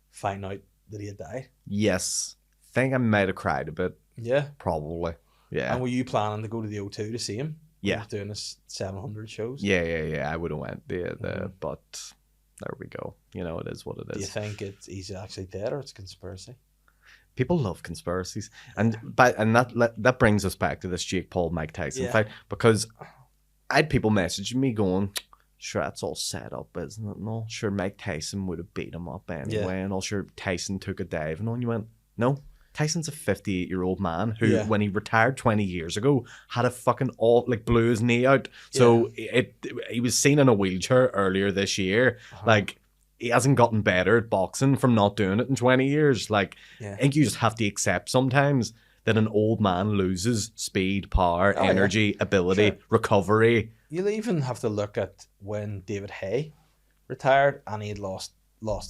finding out that he had died? Yes, I think I might have cried a bit. Yeah, probably. Yeah. And were you planning to go to the O2 to see him? Yeah, doing his 700 shows. Yeah. I would have went but there we go. You know, it is what it is. Do you think he's actually dead or it's a conspiracy? People love conspiracies, and that brings us back to this Jake Paul Mike Tyson fight, because I had people messaging me going, "Sure, that's all set up, isn't it? No, sure, Mike Tyson would have beat him up anyway, and all sure Tyson took a dive." And you went, "No, Tyson's a 58-year-old man who, when he retired 20 years ago, had a fucking blew his knee out. So he was seen in a wheelchair earlier this year. Like, he hasn't gotten better at boxing from not doing it in 20 years. Like, I think you just have to accept sometimes that an old man loses speed, power, energy, ability, recovery. You'll even have to look at when David Hay retired and he had lost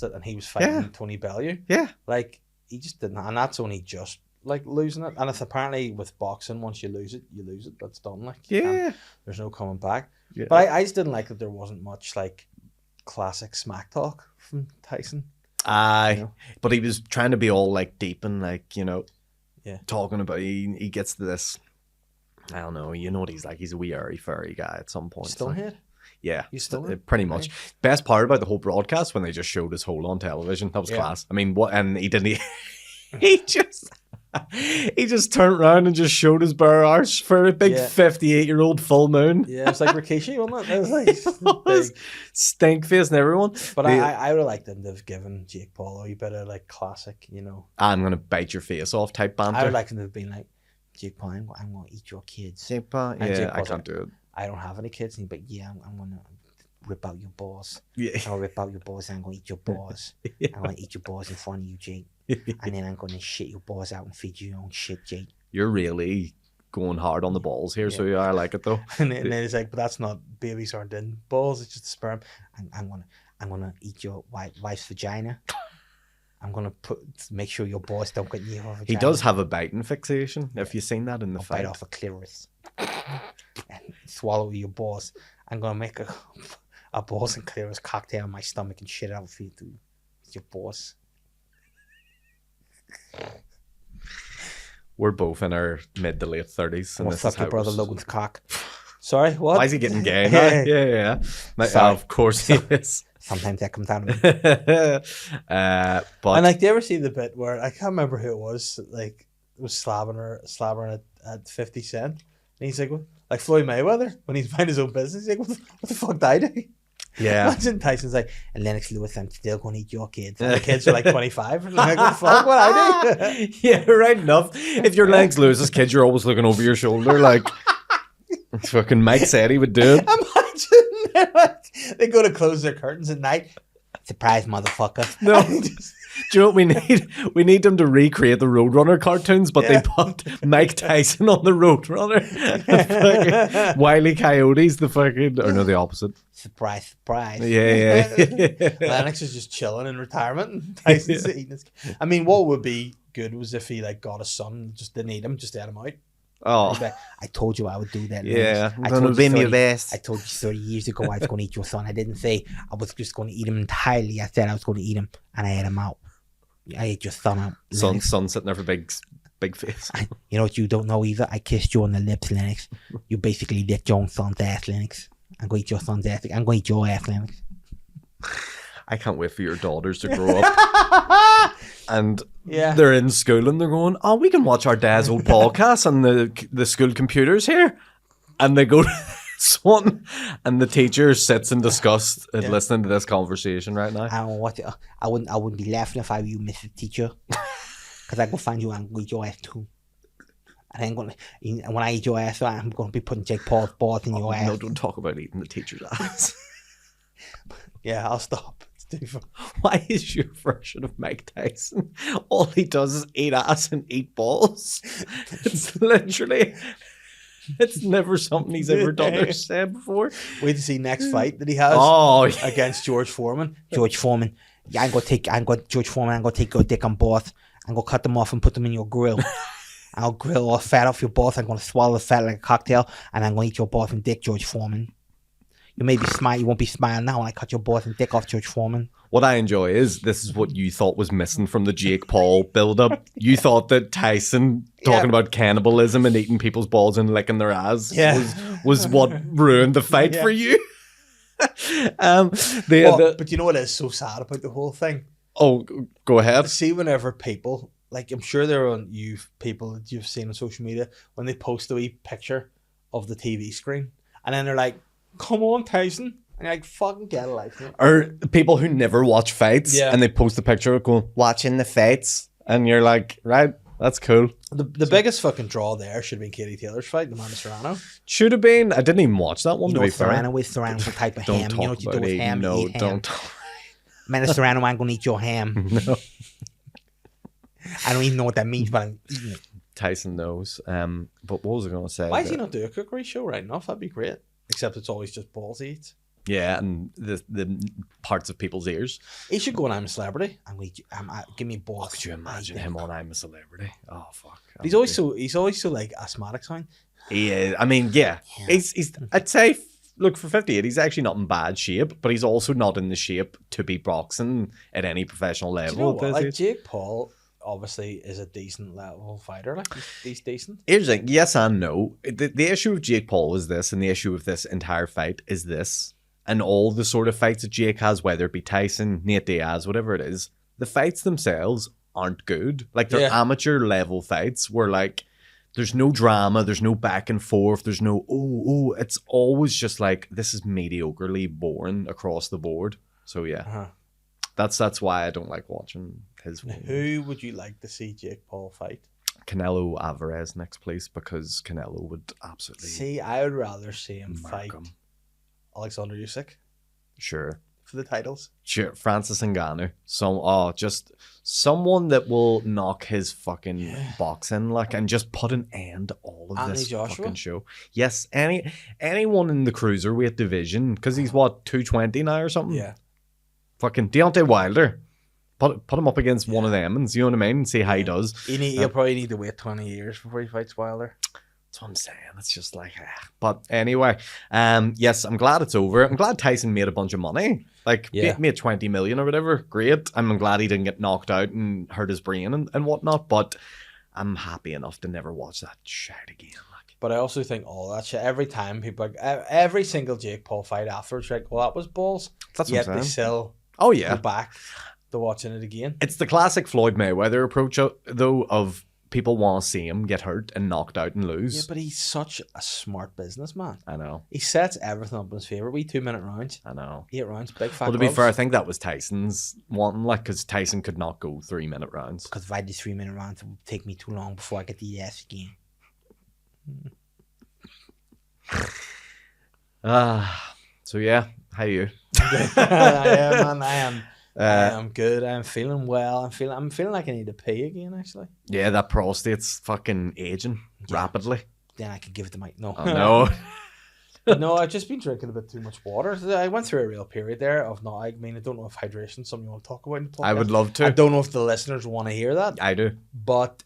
it, and he was fighting Tony Bellew. Yeah. Like, he just didn't, and that's only just like losing it. And it's apparently with boxing, once you lose it. That's done. Like, there's no coming back. Yeah. But I just didn't like that there wasn't much like classic smack talk from Tyson. But he was trying to be all like deep and like, talking about he gets to this. I don't know. You know what he's like? He's a wee airy furry guy at some point. Stonehead. Yeah, pretty much. Best part about the whole broadcast when they just showed his hole on television. That was class. I mean, what? And he didn't. He just. He just turned around and just showed his bare arse for a big 58-year-old full moon. Yeah, it's like Rikishi, wasn't it? It was like big. Stink face and everyone. But I would have liked them to have given Jake Paul a wee bit of like classic, you know. I'm gonna bite your face off type banter. I would like them to have been like, Jake Paul, I'm gonna eat your kids. Jake Paul, yeah, I can't do it. I don't have any kids, and he'd be like, yeah, I'm gonna rip out your balls. Yeah. I'll rip out your balls and I'm gonna eat your balls. Yeah. I'm gonna eat your balls in front of you, Jake. And then I'm gonna shit your balls out and feed you your own shit, Jake. You're really going hard on the balls here, so yeah, I like it though. And then it's like, but that's not, babies aren't in balls, it's just sperm. I'm gonna eat your wife's vagina. I'm gonna make sure your balls don't get near her vagina. He does have a biting fixation. If you've seen that in the fight, bite off a clitoris and swallow your balls. I'm gonna make a balls and clitoris cocktail in my stomach and shit it out for you to your balls. We're both in our mid to late 30s. And fuck your brother Logan's cock. Sorry, what? Why is he getting gay now? Yeah. Of course he is. Sometimes that comes out of me. But and like, do you ever see the bit where, I can't remember who it was, like, was slabbing at 50 Cent, and he's like, what? Like Floyd Mayweather when he's minding his own business, he's like, what the fuck did I do? Yeah. Imagine Tyson's like, and Lennox Lewis, I'm still going to eat your kids. And the kids are like 25. And like, what the fuck, what I do? Yeah, right enough. If you're Lennox Lewis's kid, you're always looking over your shoulder like, fucking Mike said he would do it. Imagine they go to close their curtains at night. Surprise, motherfucker. No. Do you know what we need? We need them to recreate the Roadrunner cartoons, but they put Mike Tyson on the Roadrunner. The Wile E. Coyote's the fucking, or no, the opposite. Surprise. Yeah. Lennox is just chilling in retirement, and Tyson's eating his. I mean, what would be good was if he like got a son, just didn't eat him, just ate him out. Oh, like, I told you I would do that. Yeah, I told you your best. I told you 30 years ago I was going to eat your son. I didn't say I was just going to eat him entirely. I said I was going to eat him, and I ate him out. I ate your son out. Son sitting there for big face. You know what you don't know either? I kissed you on the lips, Lennox. You basically licked your own son's ass, Lennox. I'm going to eat your son's ass. I'm going to eat your ass, Lennox. I can't wait for your daughters to grow up. And they're in school and they're going, oh, we can watch our dad's old podcast on the school computers here. And they go to this one, and the teacher sits in disgust at listening to this conversation right now. I wouldn't be laughing if I were you, Mrs. Teacher. Because I go find you and eat your ass too. And when I eat your ass, I'm going to be putting Jake Paul's balls in your ass. No, don't talk about eating the teacher's ass. Yeah, I'll stop. Why is your version of Mike Tyson? All he does is eat ass and eat balls. It's literally, it's never something he's ever done or said before. Wait to see next fight that he has against George Foreman. George Foreman. Yeah, I'm going to take your dick and balls. I'm going to cut them off and put them in your grill. I'll grill all fat off your balls. I'm going to swallow the fat like a cocktail, and I'm going to eat your balls and dick, George Foreman. You may be smile. You won't be smiling now when I cut your balls and dick off, George Foreman. What I enjoy is this is what you thought was missing from the Jake Paul build-up. You thought that Tyson talking about cannibalism and eating people's balls and licking their ass was what ruined the fight for you. But you know what is so sad about the whole thing? Oh, go ahead. See, whenever people, like, I'm sure there are people that you've seen on social media, when they post a wee picture of the TV screen, and then they're like, come on, Tyson. And you're like, fucking get a life, mate. Or people who never watch fights and they post a picture of going, watching the fights. And you're like, right, that's cool. The biggest fucking draw there should have been Katie Taylor's fight, Amanda Serrano. Should have been. I didn't even watch that one, you to know be fair. Serrano's a type of ham. You know what you do with ham? No, don't. Amanda Serrano, I'm going to eat your ham. No. I don't even know what that means, but I'm eating it. Tyson knows. But what was I going to say? Why does he not do a cookery show right enough? That'd be great. Except it's always just balls he eats. Yeah, and the parts of people's ears. He should go on I'm a Celebrity. Give me balls. Oh, could you imagine him on I'm a Celebrity? Oh fuck. He's always so like asthmatic sound. He is. I mean, yeah. He's I'd say look, for 58, he's actually not in bad shape, but he's also not in the shape to be boxing at any professional level. Do you know what? Like Jake Paul obviously is a decent level fighter. Like he's decent. Here's the thing, yes and no. The issue with Jake Paul is this, and the issue with this entire fight is this, and all the sort of fights that Jake has, whether it be Tyson, Nate Diaz, whatever it is, the fights themselves aren't good. Like they're Yeah. amateur level fights where like there's no drama, there's no back and forth, there's no it's always just like this is mediocrely boring across the board. So yeah, Uh-huh. that's why I don't like watching his. Who would you like to see Jake Paul fight? Canelo Alvarez next, please, because Canelo would absolutely See, I would rather see him mark fight him. Alexander Usyk Sure. for the titles. Sure, Francis Ngannou. Just someone that will knock his fucking boxing like and just put an end to all of Anthony this Joshua? fucking show. Yes, anyone in the cruiserweight division because he's what 220 now or something. Yeah. Fucking Deontay Wilder. Put him up against one of them and you know what I mean? And see how he does. He'll probably need to wait 20 years before he fights Wilder. That's what I'm saying. It's just like, but anyway, yes, I'm glad it's over. I'm glad Tyson made a bunch of money. Like, made 20 million or whatever. Great. I'm glad he didn't get knocked out and hurt his brain and whatnot. But I'm happy enough to never watch that shit again. Like, but I also think all that shit, every time people, like, every single Jake Paul fight afterwards, like, well, that was balls. That's yet what I'm they saying. still go back to watching it again. It's the classic Floyd Mayweather approach, though, of people want to see him get hurt and knocked out and lose. Yeah, but he's such a smart businessman. I know. He sets everything up in his favour. 2-minute rounds. I know. 8 rounds, big fat Well, to be gloves. fair, I think that was Tyson's wanting, like, because Tyson could not go 3-minute rounds. Because if I did 3-minute rounds, it would take me too long before I get the yes again. So yeah, how are you? I am good. I'm feeling well. I'm feeling like I need to pee again, actually. Yeah, that prostate's fucking aging rapidly. Then I could give it to my... No. Oh, no. No, I've just been drinking a bit too much water. I went through a real period there of not... I mean, I don't know if hydration is something you want to talk about in the podcast. I would love to. I don't know if the listeners want to hear that. I do. But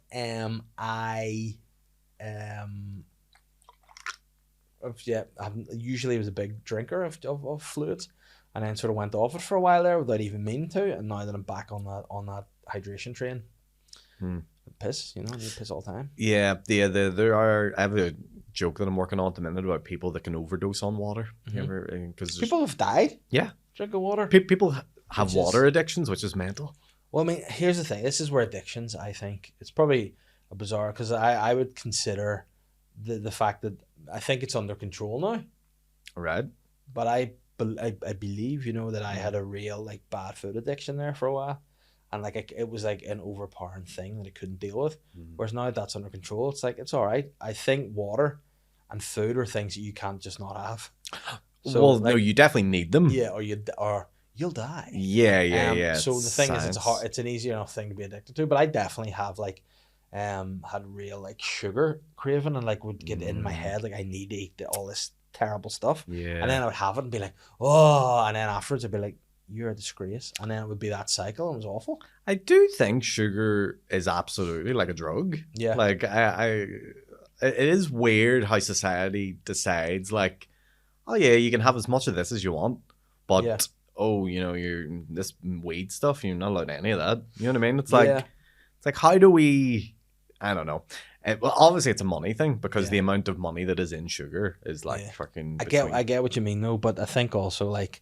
usually was a big drinker of fluids, and then sort of went off it for a while there without even meaning to, and now that I'm back on that hydration train, piss, you piss all the time. Yeah, there are. I have a joke that I'm working on at the minute about people that can overdose on water. Because people have died. Yeah, drinking water. People have water addictions, which is mental. Well, I mean, here's the thing. This is where addictions, I think, it's probably a bizarre, because I would consider the fact that I think it's under control now. Right. But I believe, that I had a real, like, bad food addiction there for a while. And, like, it was, like, an overpowering thing that I couldn't deal with. Whereas now that's under control, it's like, it's all right. I think water and food are things that you can't just not have. So, well, like, no, you definitely need them. Yeah, or you'll die. Yeah. So the thing is, it's an easy enough thing to be addicted to. But I definitely have, like, had real, like, sugar craving, and, like, would get in my head, like, I need to eat all this terrible stuff. Yeah. And then I would have it and be like, oh, and then afterwards I'd be like, you're a disgrace. And then it would be that cycle, and it was awful. I do think sugar is absolutely like a drug. Yeah. Like, it is weird how society decides, like, oh yeah, you can have as much of this as you want, but you're this weed stuff, you're not allowed any of that. You know what I mean? It's like, how do we? I don't know. Well, obviously it's a money thing, because the amount of money that is in sugar is like fucking. I get what you mean though, but I think also, like,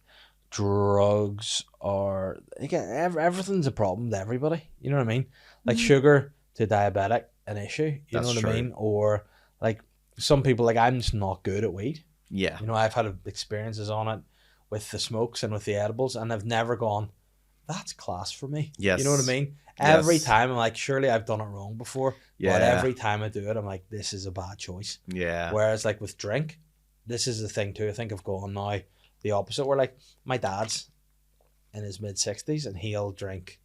drugs are, again, everything's a problem to everybody. You know what I mean? Like, sugar to a diabetic, an issue. You know what I mean? Or, like, some people, like, I'm just not good at weed. Yeah. I've had experiences on it with the smokes and with the edibles, and I've never gone, that's class for me. Yes. You know what I mean? Every time I'm like, surely I've done it wrong before. Yeah. But every time I do it, I'm like, this is a bad choice. Yeah. Whereas, like, with drink, this is the thing too. I think I've gone now the opposite, where, like, my dad's in his mid-60s and he'll drink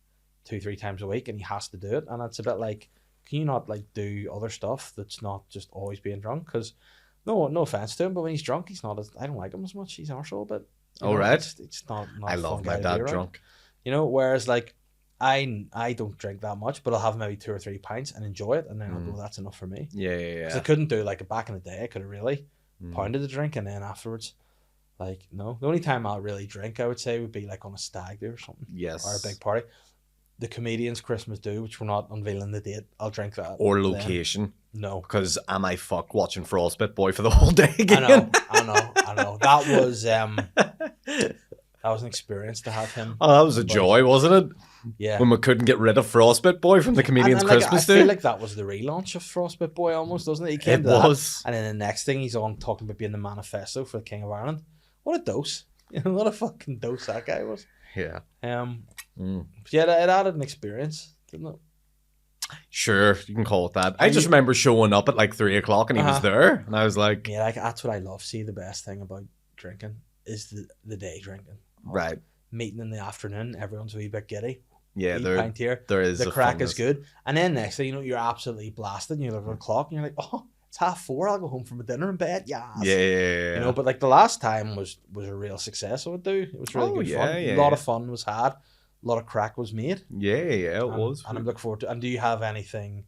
2-3 times a week, and he has to do it. And it's a bit like, can you not, like, do other stuff that's not just always being drunk? Because no offense to him, but when he's drunk, he's not as, I don't like him as much. He's an arsehole, but right. It's not I love my dad drunk. Whereas, like, I don't drink that much, but I'll have maybe 2 or 3 pints and enjoy it, and then I'll go, that's enough for me. Yeah. Because I couldn't do, like, back in the day, I could have really pounded the drink, and then afterwards, like, no. The only time I'll really drink, I would say, would be, like, on a stag do or something. Yes. Or a big party. The Comedians Christmas do, which we're not unveiling the date, I'll drink that. Or location. Then. No. Because am I fuck watching Frostbite Boy for the whole day again? I know. That was That was an experience to have him. Oh, that was a joy, wasn't it? Yeah. When we couldn't get rid of Frostbit Boy from the comedian's Christmas I Day. feel like that was the relaunch of Frostbit Boy almost, doesn't it? He came It to that, was. and then the next thing he's on talking about being the manifesto for the King of Ireland. What a dose. What a fucking dose that guy was. Yeah. Yeah, it added an experience, didn't it? Sure, you can call it that. I just remember showing up at like 3 o'clock and he was there, and I was like, yeah, like that's what I love. See, the best thing about drinking is the day drinking. Right. Meeting in the afternoon, everyone's a wee bit giddy. Yeah, pint here. There is the crack is good, and then next thing you know, you're absolutely blasted. And you look at the clock, and you're like, oh, it's 4:30. I'll go home from a dinner in bed. Yes. Yeah. You know, but like the last time was a real success. I would do. It was really good fun. A lot of fun was had. A lot of crack was made. Yeah, it was. And I'm looking forward to. And do you have anything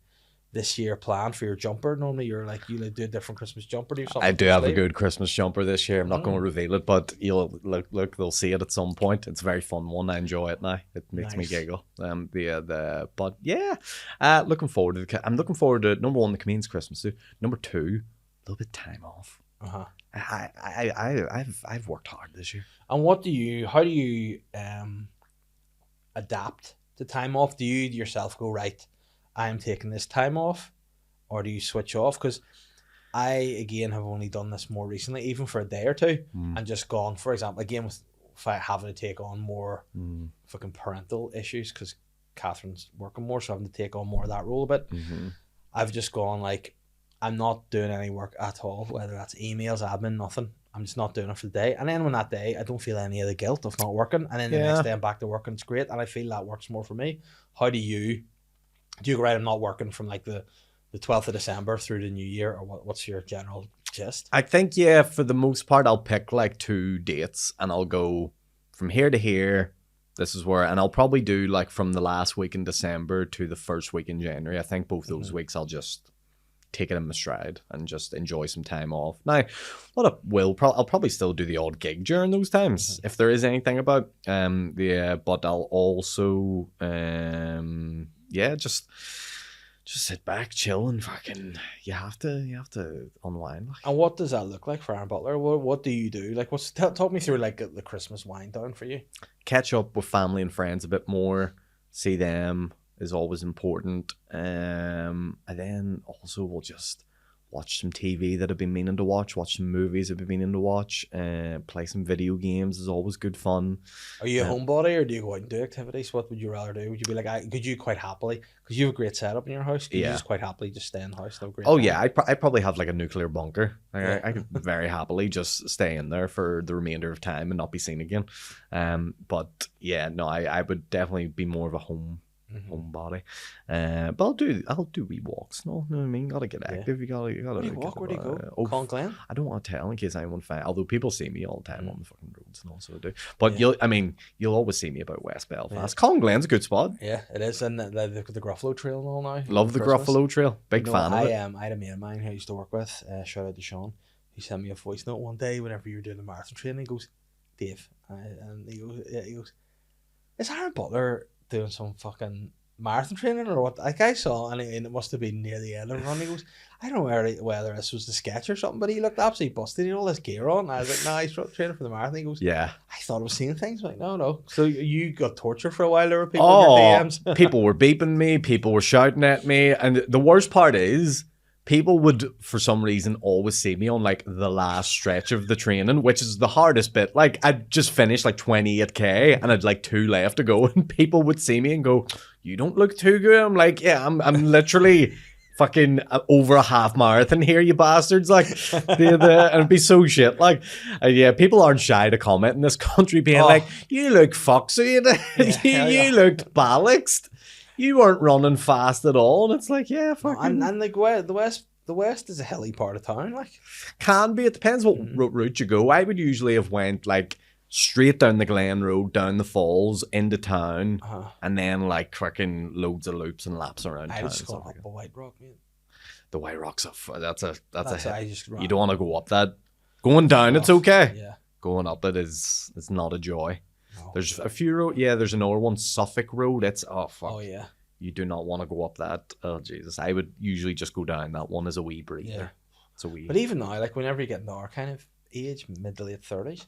this year planned for your jumper? Normally, you do a different Christmas jumper. Do you have something? I do have a good Christmas jumper this year. I'm not going to reveal it, but you'll look. They'll see it at some point. It's a very fun one. I enjoy it now. It makes me giggle. But yeah, looking forward to. I'm looking forward to number 1, the comedian's Christmas do. Number 2, a little bit of time off. I've worked hard this year. And how do you adapt to time off? Do you yourself go, right, I am taking this time off, or do you switch off? Because I again have only done this more recently, even for a day or two, and just gone, for example, again with having to take on more fucking parental issues because Catherine's working more, so having to take on more of that role a bit. I've just gone like, I'm not doing any work at all, whether that's emails, admin, nothing. I'm just not doing it for the day. And then when that day, I don't feel any of the guilt of not working. And then the next day I'm back to work and it's great. And I feel that works more for me. How do you go, right, I'm not working from like the 12th of December through the new year, or what's your general gist? I think, for the most part, I'll pick like 2 dates and I'll go from here to here. This is where, and I'll probably do like from the last week in December to the first week in January. I think both those weeks I'll just take it in my stride and just enjoy some time off. Now, I'll probably still do the odd gig during those times if there is anything about. But I'll also just sit back, chill, and fucking you have to unwind. And what does that look like for Aaron Butler? What do you do? Like, talk me through like the Christmas wind down for you. Catch up with family and friends a bit more. See them is always important. And then also we'll just watch some TV that I've been meaning to watch some movies I've been meaning to watch, play some video games is always good fun. Are you a homebody, or do you go out and do activities? What would you rather do? Would you be like, could you quite happily, because you have a great setup in your house, could you just quite happily just stay in the house? I'd probably have like a nuclear bunker. I could very happily just stay in there for the remainder of time and not be seen again. But yeah, no, I would definitely be more of a homebody. But I'll do wee walks. No, know what I mean? Gotta get active. You gotta. Where do you walk? Where do you go? Con Glen? I don't want to tell in case anyone finds. Although people see me all the time on the fucking roads and all, so I do. But you'll always see me about West Belfast. Con Glen's a good spot. Yeah, it is, and the Gruffalo Trail and all now. Love the Gruffalo Trail. Big fan of it. I had a mate of mine who I used to work with. Shout out to Sean. He sent me a voice note one day whenever you were doing the marathon training. He goes, Dave, and he goes, is Aaron Butler doing some fucking marathon training or what? Like I saw, and it must have been near the end of the run. He goes, I don't know whether this was the sketch or something, but he looked absolutely busted. He had all this gear on. I was like, nah, he's training for the marathon. He goes, yeah. I thought I was seeing things. I'm like, no. So you got tortured for a while. There were people in your DMs. People were beeping me. People were shouting at me. And the worst part is, people would, for some reason, always see me on like the last stretch of the training, which is the hardest bit. Like I'd just finished like 28k and I'd like 2 left to go, and people would see me and go, "You don't look too good." I'm like, "Yeah, I'm literally fucking over a half marathon here, you bastards!" Like, and it'd be so shit. Like, people aren't shy to comment in this country, being like, "You look foxy, you looked balanced. You weren't running fast at all." And it's like, yeah, fucking. And like the west is a hilly part of town. Like, can be. It depends what route you go. I would usually have went like straight down the Glen Road, down the falls, into town, and then like fucking loads of loops and laps around town. I just go up a White Rock, man. The White Rock's that's a hit. You don't want to go up that. Going down, it's okay. Yeah. Going up it's not a joy. No. There's a few road. Yeah, there's another one, Suffolk Road. It's fuck. Oh yeah. You do not want to go up that. Oh Jesus! I would usually just go down that one as a wee breather. Yeah. It's a wee. But even now, like whenever you get into our kind of age, mid to late 30s,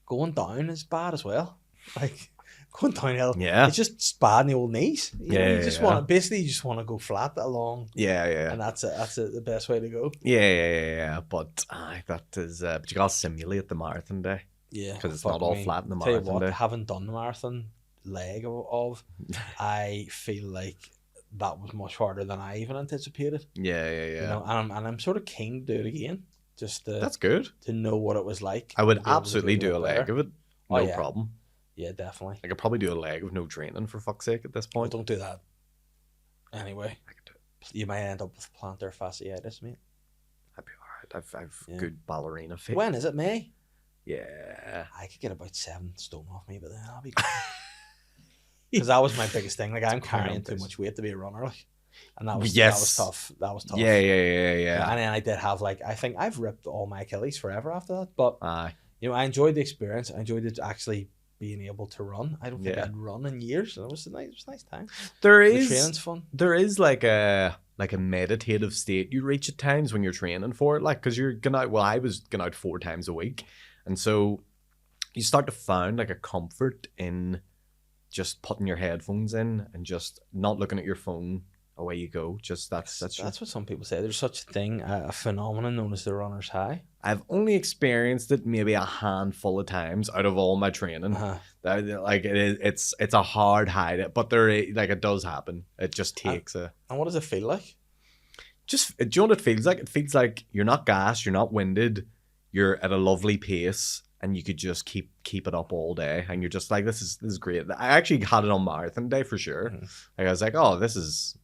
going down is bad as well. Like going downhill, Yeah. it's just bad in the old knees. You just Yeah. want to basically you just want to go flat along, Yeah. and that's the best way to go. Yeah. But that is, but you gotta simulate the marathon day. Yeah, Because it's not all flat in the tell you marathon what, day. having done the marathon leg of I feel like that was much harder than I even anticipated. Yeah. You know, and I'm sort of keen to do it again, just That's good. to know what it was like. I would to be able to absolutely do a it leg better. of it. Oh, No yeah. problem. Yeah, definitely. I could probably do a leg with no training, for fuck's sake, at this Well, point. don't do that. Anyway, I could do it. you might end up with plantar fasciitis, mate. I'd be alright. I've Yeah. good ballerina feet. When is it, May? Yeah. I could get about 7 stone off me, but then I'll be good. Because that was my biggest thing. Like, I'm carrying too much weight to be a runner. Like, and that was tough. That was tough. Yeah. And then I did have, like, I think I've ripped all my Achilles forever after that. But, Aye. you know, I enjoyed the experience. I enjoyed it actually being able to run. I don't think Yeah. I'd run in years. And it was a nice time. There The is training's fun. there is like a meditative state you reach at times when you're training for it, like, because you're going out. Well, I was going out 4 times a week, and so you start to find like a comfort in just putting your headphones in and just not looking at your phone. Away you go. Just that's what some people say. There's such a thing, a phenomenon known as the runner's high. I've only experienced it maybe a handful of times out of all my training. Like it's a hard hide, but it does happen. It just takes And what does it feel like? do you know what it feels like? It feels like you're not gassed, you're not winded, you're at a lovely pace, and you could just keep it up all day, and you're just like, this is great. I actually had it on marathon day for sure. Like, I was like, oh, this is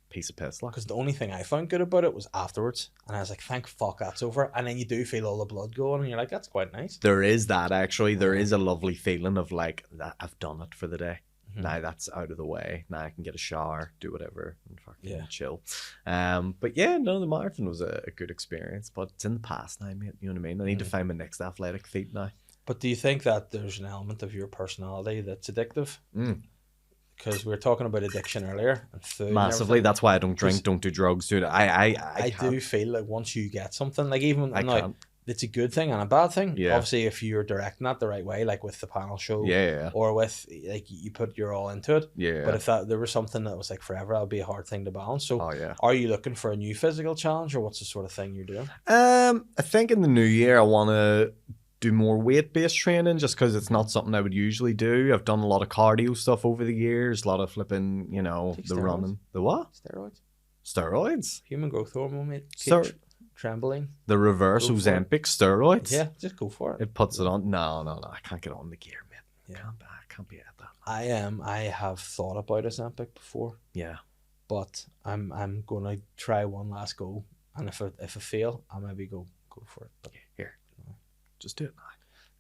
piece of piss. Because the only thing I found good about it was afterwards, and I was like, thank fuck that's over. And then you do feel all the blood going, and you're like, that's quite nice. There is that, actually. There is a lovely feeling of like, that I've done it for the day. Now that's out of the way. Now I can get a shower, do whatever, and fucking chill. But yeah, no, the marathon was a good experience, but it's in the past now, mate. You know what I mean? I need to find my next athletic feat now. But do you think that there's an element of your personality that's addictive? Because we were talking about addiction earlier and food. Massively. That's why I don't drink, don't do drugs, dude. I do feel like once you get something, like even I now, can't. it's a good thing and a bad thing. Yeah. Obviously, if you're directing that the right way, like with the panel show, Yeah. or with like you put your all into it. Yeah. But if there was something that was like forever, that would be a hard thing to balance. So, are you looking for a new physical challenge, or what's the sort of thing you're doing? I think in the new year I want to do more weight-based training, just because it's not something I would usually do. I've done a lot of cardio stuff over the years, a lot of flipping, you know, Take the steroids. running. The what? Steroids? Human growth hormone, mate. Trampoline. The reverse Go for it. Ozempic steroids? Yeah, just go for it. It puts it on. No. I can't get on the gear, man. Yeah. I can't be at that. I have thought about Ozempic before, Yeah. but I'm gonna try one last go, and if I fail, I'll maybe go for it. But Here. Just do it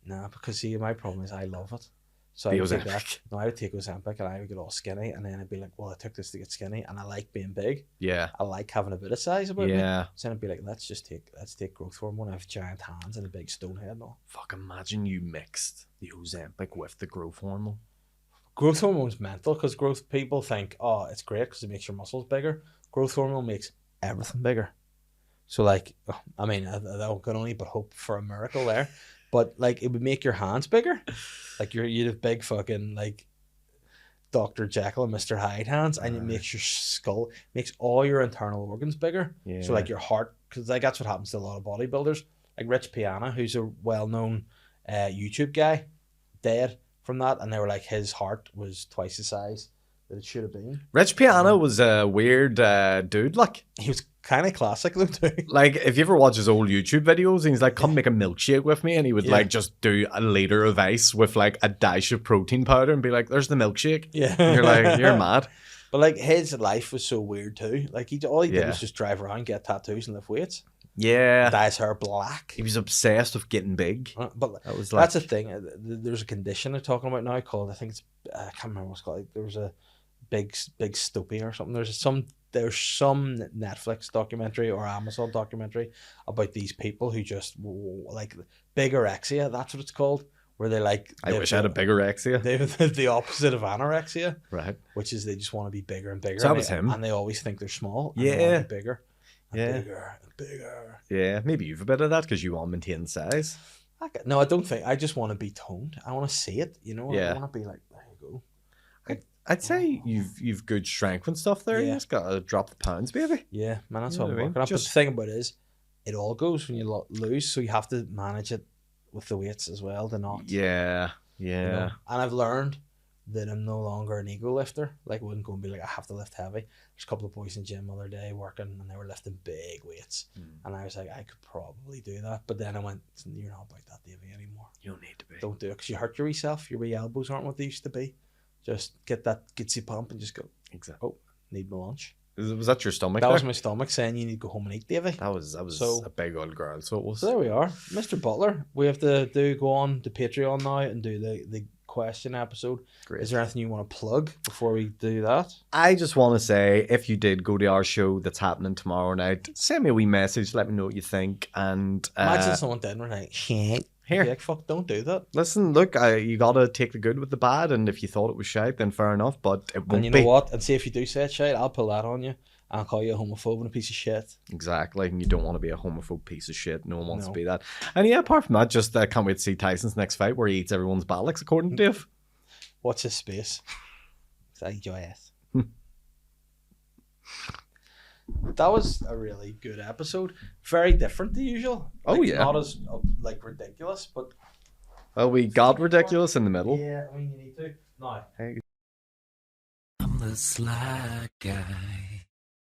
now. nah, because see, my problem is I love it. So The I would take Ozempic. that. No, I would take Ozempic and I would get all skinny, and then I'd be like, well, I took this to get skinny, and I like being big. Yeah. I like having a bit of size about me. Yeah. So then I'd be like, let's take growth hormone. I have giant hands and a big stone head and all. Fuck, imagine you mixed the Ozempic with the growth hormone. Growth hormone's mental because growth people think, oh, it's great because it makes your muscles bigger. Growth hormone makes everything bigger. So like, I mean, I can only but hope for a miracle there. But like, it would make your hands bigger. Like you'd have big fucking like Dr. Jekyll and Mr. Hyde hands, and it makes your skull, makes all your internal organs bigger. Yeah. So like your heart, because like that's what happens to a lot of bodybuilders. Like Rich Piana, who's a well-known YouTube guy, dead from that, and they were like his heart was twice the size that it should have been. Rich Piana was a weird dude, like. He was kind of classic though too. Like, if you ever watch his old YouTube videos, and he's like, come make a milkshake with me, and he would like just do a liter of ice with like a dash of protein powder and be like, there's the milkshake. Yeah. And you're like, you're mad. But like his life was so weird too. Like all he did was just drive around, get tattoos and lift weights. Yeah. Dye his hair black. He was obsessed with getting big. But that was like, that's the thing. There's a condition they're talking about now called, I think it's, I can't remember what it's called. Like, there was a big stopy or something. There's some Netflix documentary or Amazon documentary about these people who just like bigorexia. That's what it's called. Where they like, I wish I had a bigorexia. They're the opposite of anorexia, right? Which is they just want to be bigger and bigger. So that was him, and they always think they're small. And yeah, they want to be bigger. And bigger and bigger. Yeah, maybe you've a bit of that because you want to maintain size. No, I don't think. I just want to be toned. I want to see it. You know, I Yeah. want to be like, there you go. I'd say you've good strength and stuff there. Yeah. You just gotta drop the pounds, baby. Yeah, man, that's You know what I'm what I mean? working at. But Just- the thing about it is, it all goes when you lose, so you have to manage it with the weights as well to not. Yeah, You yeah. know? And I've learned that I'm no longer an ego lifter. Like, I wouldn't go and be like, I have to lift heavy. There's a couple of boys in the gym the other day working, and they were lifting big weights. And I was like, I could probably do that. But then I went, you're not about that, Davey, anymore. You don't need to be. Don't do it because you hurt yourself. Your wee elbows aren't what they used to be. Just get that gitsy pump and just go, Exactly. oh, need my lunch. Was that your stomach? That there? was my stomach saying you need to go home and eat, Davey. That was So- a big old girl. So it was. So there we are. Mr. Butler, we have to go on to Patreon now and do the question episode. Great. Is there anything you want to plug before we do that? I just want to say, if you did go to our show that's happening tomorrow night, send me a wee message. Let me know what you think. And Imagine someone did and we're like, shit. Here. Like, fuck, don't do that. listen, look, you gotta take the good with the bad, and if you thought it was shite, then fair enough. But it won't And you be. know what? And see if you do say it shit, I'll pull that on you. I'll call you a homophobe and a piece of shit. Exactly, and you don't want to be a homophobe piece of shit. No one wants No. to be that. And yeah, apart from that, just can't wait to see Tyson's next fight where he eats everyone's bollocks, according to Dave. What's his space? I enjoy it. That was a really good episode. Very different to usual. Oh, Like, yeah. Not as like ridiculous, but Well, we got ridiculous in the middle. yeah, I mean you need to. No. Hey. I'm the sly guy.